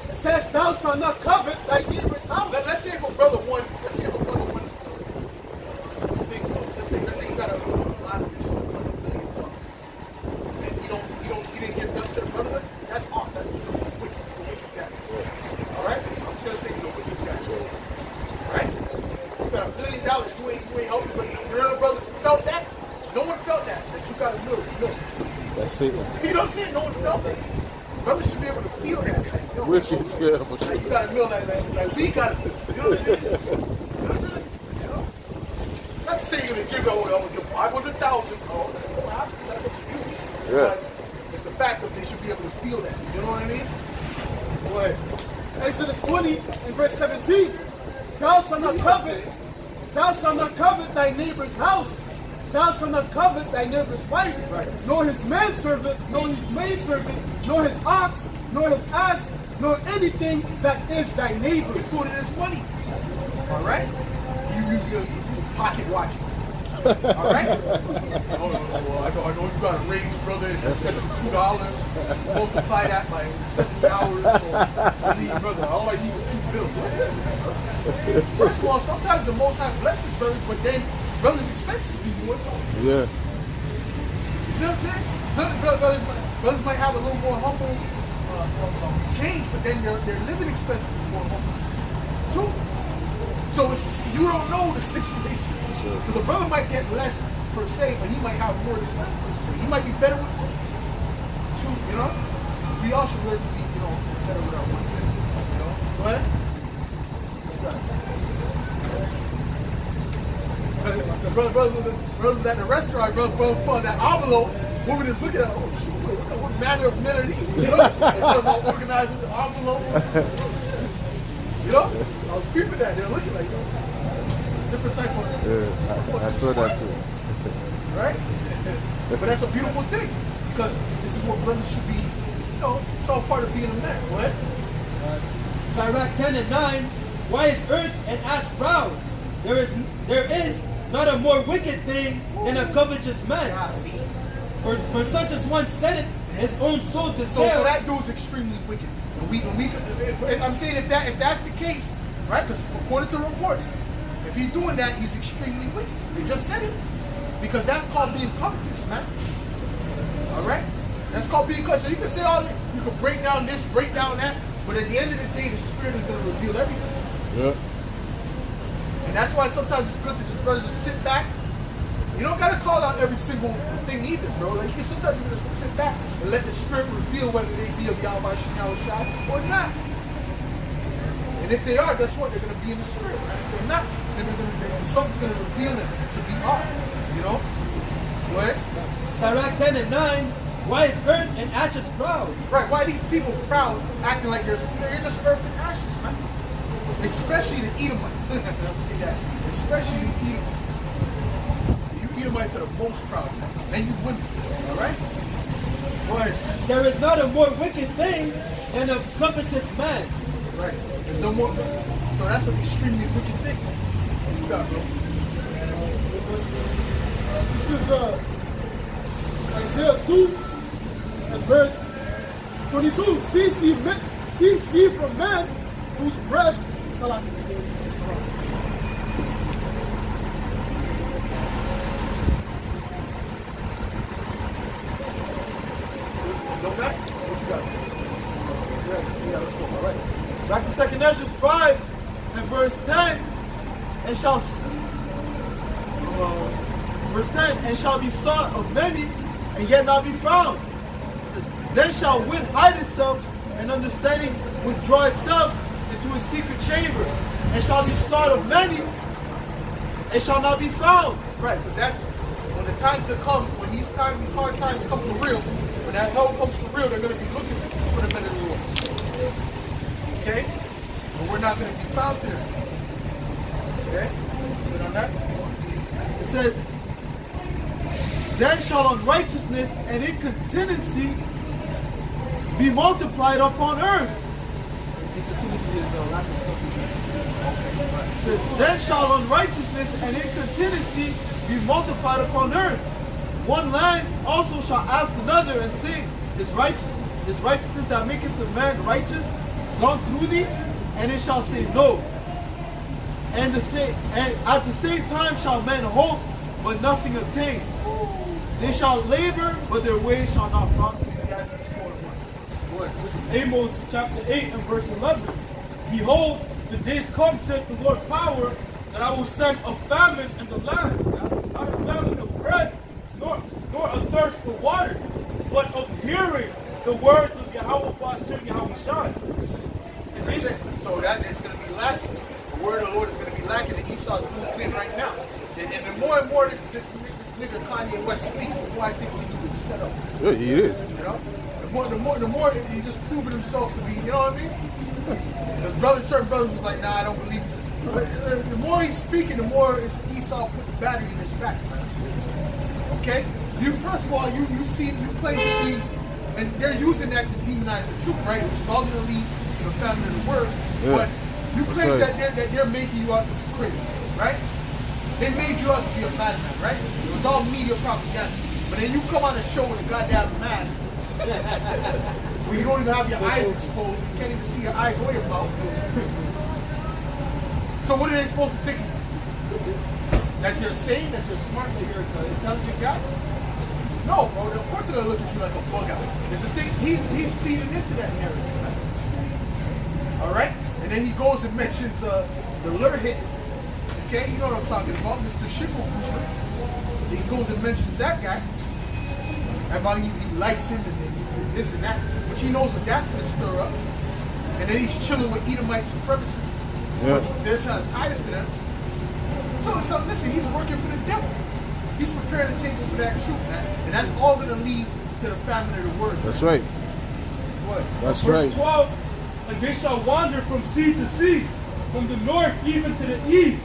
It says, thou shalt not covet thy neighbor's house. Let's say if a brother won, let's say you got a lot of this $1 million. And he didn't give enough to the brotherhood, that's off. That's wicked. It's a wicked guy. Alright? I'm just gonna say it's a wicked guy. Right? You got $1 million, you ain't helping, but your other brothers felt that. No one felt that you got $1 million. That's it. You know what I'm saying? No one felt that. Brothers should be able to feel that. Like, Wicked, yeah, for sure. like you got $1 million, like we got it. You know what I mean? Not to say you're gonna give away 500,000. Oh, that's up to you. Yeah. But it's the fact that they should be able to feel that. You know what I mean? Go ahead. Exodus 20 and verse 17. Thou shalt not covet thy neighbor's house. Thou shalt not covet thy neighbor's wife, nor his manservant, nor his maidservant, nor his ox, nor his ass, nor anything that is thy neighbor's. Put it as money. All right? You pocket watching. All right? I know you got to raise, brother. It's $2. Multiply that by 70 hours. So I need, brother. All I need is 2 bills. First of all, sometimes the Most High blesses brothers, but then brothers' expenses be more too. Yeah. You see what I'm saying? Some brothers might have a little more humble change, but then their living expenses is more humble too. So you don't know the situation. Because a brother might get less per se, but he might have more to spend per se. He might be better with two, you know? So we all should learn to be, better with our one thing. You know? Go ahead. Brothers at the restaurant, brothers pulling that envelope, woman is looking at, oh shoot, what manner of men are these? You know? Brothers all organizing the envelope. You know? I was peeping at it. They're looking like, different type of... I saw that too. Right? But that's a beautiful thing. Because this is what brothers should be, you know, it's all part of being a man. What? Sirach 10 and 9. Why is earth and ash proud? There is not a more wicked thing than a covetous man. For such as one set it his own soul to So sale. that dude's extremely wicked. And I'm saying if that's the case, right? Because according to reports, if he's doing that, he's extremely wicked. They just said it. Because that's called being covetous, man. Alright? That's called being covetous. So you can say all that, you can break down this, break down that, but at the end of the day, the Spirit is going to reveal everything. Yeah. And that's why sometimes it's good to just brothers just sit back. You don't gotta call out every single thing either, bro. Like sometimes you just sit back and let the Spirit reveal whether they be of Yahweh Shai or not. And if they are, guess what? They're gonna be in the Spirit. Right? If they're not, then something's gonna reveal them to be off. You know? What? Sirach 10 and 9. Why is earth and ashes proud? Right? Why are these people proud, acting like they're just earth and ashes, man? Especially the Edomites. I'll say that. Especially the Edomites. You Edomites are the most proud, man. And you wouldn't. Alright? But There is not a more wicked thing than a covetous man. right. There's no more. So that's an extremely wicked thing. What you got, bro? This is Isaiah 2 and verse 22. Cease ye from man whose breath. Go back. What you got? Yeah, let's go. All right. Back to 2nd Ezra 5 and verse 10. And shall verse 10, and shall be sought of many, and yet not be found. Then shall wit hide itself, and understanding withdraw itself into a secret chamber, and shall be sought of many, and shall not be found. Right, because that's when the times that come, when these hard times come for real, when that hell comes for real, they're going to be looking for the men of the Lord. Okay? But we're not going to be found to them. Okay? Sit on that. It says, then shall unrighteousness and incontinency be multiplied upon earth. Incontinency is lack of self-respect. It says, then shall unrighteousness and incontinency be multiplied upon earth. One land also shall ask another and say, is righteousness that maketh a man righteous gone through thee? And it shall say, no. And at the same time shall men hope, but nothing obtain. They shall labor, but their ways shall not prosper. These guys, that's 4 and 1. This is Amos chapter 8 and verse 11. Behold, the days come, saith the Lord power, that I will send a famine in the land, not a famine of bread, nor a thirst for water, but of hearing the words of Yahweh Bashem Yahweh Shai. So that it's going to be lacking. The word of the Lord is going to be lacking, and Esau's moving in right now. And the more and more this nigga Kanye West speaks, the more I think we do is set up. Yeah, he is. You know? The more he's just proving himself to be, you know what I mean? Because certain brothers was like, nah, I don't believe he's. The more he's speaking, the more it's Esau put the battery in his back. Okay? First of all, you claim to be, and they're using that to demonize the truth, right? Which is all going to lead to the famine of the word. Yeah. But you claim right. that they're making you out to be crazy, right? They made you out to be a madman, right? It was all media propaganda. But then you come on a show with a goddamn mask where you don't even have your eyes exposed, you can't even see your eyes or your mouth. So what are they supposed to think of you? That you're sane, that you're smart, that you're an intelligent guy? No, bro. Of course they're gonna look at you like a bug out. It's the thing. He's feeding into that narrative. Right? All right, and then he goes and mentions the lure hit. Okay, you know what I'm talking about, Mr. Shippo Cooper. He goes and mentions that guy. About he likes him and this and that, which he knows what that's gonna stir up. And then he's chilling with Edomite supremacists. Yeah. They're trying to tie us to them. So listen, he's working for the devil. He's preparing the table for that truth, man. And that's all going to lead to the famine of the word. That's right. What? That's Verse right. 12, and they shall wander from sea to sea, from the north even to the east.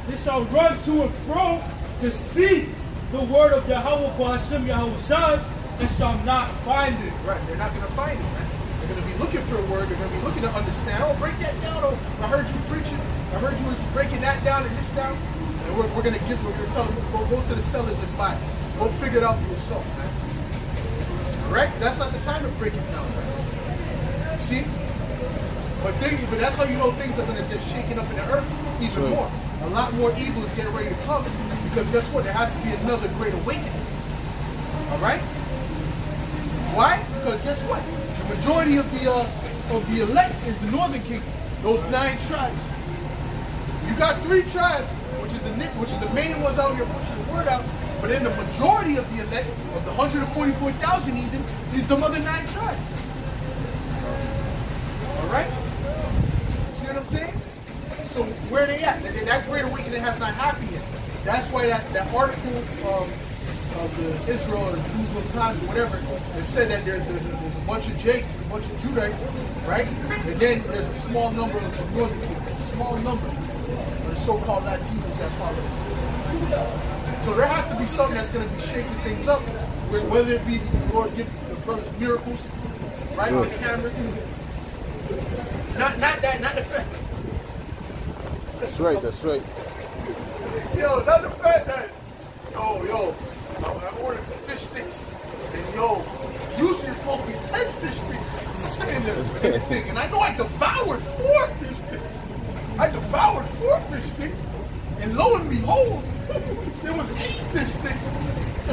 They shall run to and fro to seek the word of Yahweh Ba'ashem Yahushua and shall not find it. Right, they're not going to find it, man. They're going to be looking for a word. They're going to be looking to understand. Oh, break that down. Oh, I heard you preaching. I heard you was breaking that down and this down. And we're going to tell them, go to the sellers and buy it. Go figure it out for yourself, man. All right? 'Cause that's not the time to break it down, man. See? But that's how you know things are going to get shaken up in the earth even more. A lot more evil is getting ready to come. Because guess what? There has to be another great awakening. All right? Why? Because guess what? The majority of the elect is the northern kingdom. Those 9 tribes. You got 3 tribes, which is the main ones out here pushing the word out. But then the majority of the elect, of the 144,000 even, is the other 9 tribes. All right? See what I'm saying? So where are they at? That great awakening has not happened yet. That's why that article of the Israel or Jerusalem Times or whatever, it said that there's a bunch of Jakes, a bunch of Judites, right? And then there's a small number of northern people, a small number of the so-called Latinos that follow this. So there has to be something that's going to be shaking things up, whether it be the Lord give the brothers miracles, right, on camera. Not the fact. That's right, that's right. Yo, not the fact that, I ordered fish sticks, and usually it's supposed to be 10 fish sticks in the thing, and I know I devoured 4 fish sticks. I devoured 4 fish sticks, and lo and behold, there was 8 fish sticks. I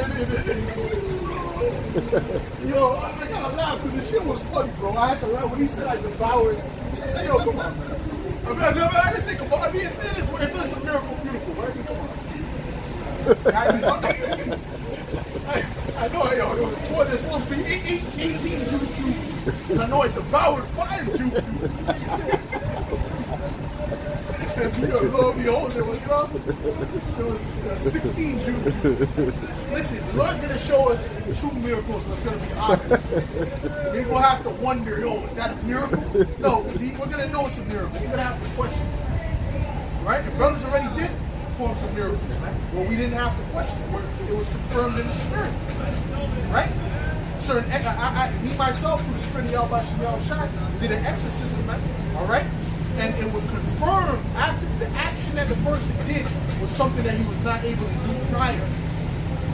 gotta laugh because the shit was funny, bro. I had to laugh when he said I devoured. Come on, man. I didn't say come on. I mean, it's a miracle, beautiful, right? Come on. I know, there was 4. There's supposed to be 18 Jews. And I know I devoured 5 Jews. And lo and behold, there was 16 Jews. Listen, the Lord's going to show us the true miracles, but it's going to be obvious. We're going to have to wonder, is that a miracle? No, we're going to know it's a miracle. We're going to have to question. Right? The brothers already did perform some miracles, man. Well, we didn't have to question. It was confirmed in the spirit. Right? Certain, me myself, through the spirit of Yahweh Yahushua, did an exorcism, man. All right? And it was confirmed after the action that the person did was something that he was not able to do prior.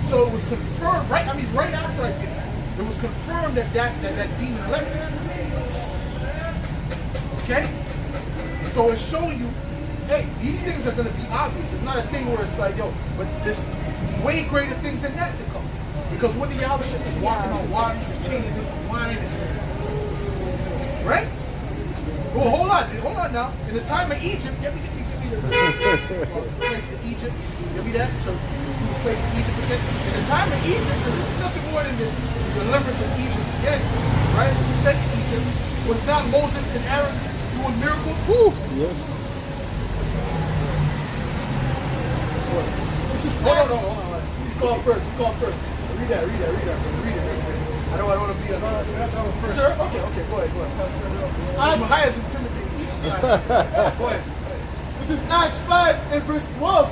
So it was confirmed, right after I did it, it was confirmed that demon left. Okay? So it's showing you, hey, these things are going to be obvious. It's not a thing where it's like, but there's way greater things than that to come. Because what the Yahweh is walking on water, he's changing this to wine. Right? Well, hold on now. In the time of Egypt, get me the place of Egypt. Give me that. So the place of Egypt again. In the time of Egypt, because this is nothing more than the deliverance of Egypt again, right? The second Egypt was not Moses and Aaron doing miracles. Woo, yes. This is hold on. You call first. Read that. Read it. I don't want to be a first. Sure? Okay, go ahead. Mahia is intimidating. Go ahead. This is Acts 5 and verse 12.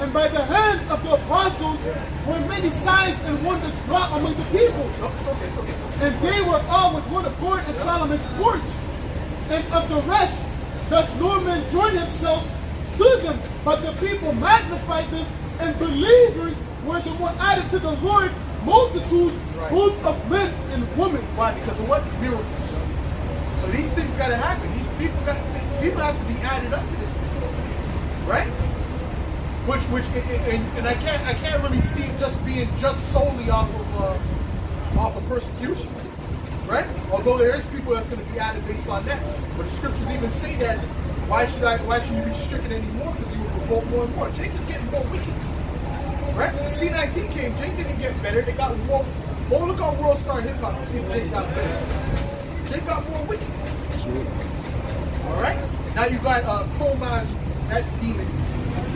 And by the hands of the apostles were many signs and wonders brought among the people. No, it's okay. And they were all with one accord in Solomon's porch. And of the rest, thus no man joined himself to them, but the people magnified them, and believers were the more added to the Lord, multitudes, both of men and women. Why? Because of what? Miracles. So these things got to happen. These people have to be added up to this thing, right? And I can't really see it just being solely off of persecution, right? Although there is people that's going to be added based on that, but the scriptures even say that. Why should you be stricken anymore? Because you will provoke more and more. Jake is getting more wicked. Right? The C19 came. Jake didn't get better. They got more. Well, look on World Star Hip Hop and see if Jake got better. Jake got more wicked. All right? Now you got Chromaz, that demon.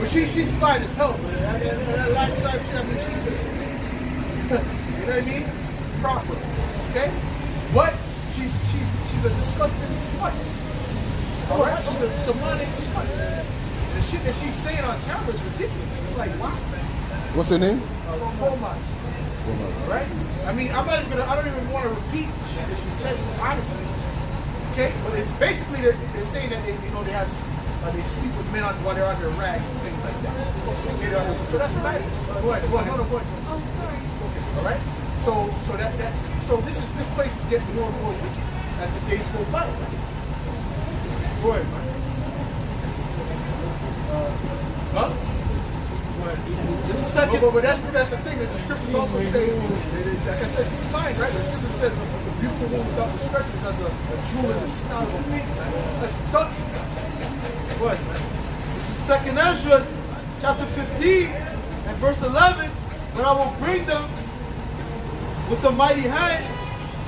But she's fine as hell, man. That lifestyle shit, you know what I mean? Proper. Okay? But she's a disgusting slut. All right? She's a demonic smut. The shit that she's saying on camera is ridiculous. It's like, wow. What's her name? Comas. All right? I mean, I don't even want to repeat the shit that she said, honestly. Okay? But it's basically, they're saying that they have, they sleep with men while they're on their rag and things like that. So that's madness. Go ahead. No, go ahead. Oh, sorry. All right? So this place is getting more and more wicked as the days go by. Go ahead, man. Huh? This is second. But that's the thing that the scriptures also say. Like I said, she's fine, right? The scripture says the beautiful woman without discretion is as a jewel in the snout of a pig, man. That's dirty. Go ahead, man. This is second Ezra, chapter 15 and verse 11. When I will bring them with a mighty hand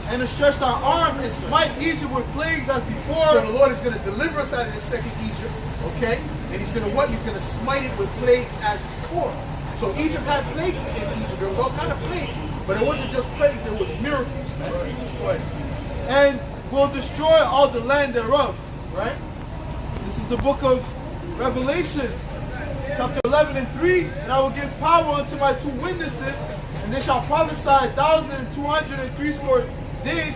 and a stretched out arm and smite Egypt with plagues as before. So the Lord is going to deliver us out of the second Egypt, okay? And he's going to what? He's going to smite it with plagues as before. So Egypt had plagues in Egypt. There was all kind of plagues, but it wasn't just plagues. There was miracles, man. Go ahead. And will destroy all the land thereof. Right? This is the book of Revelation, chapter 11 and 3. And I will give power unto my two witnesses, and they shall prophesy 1,203 days.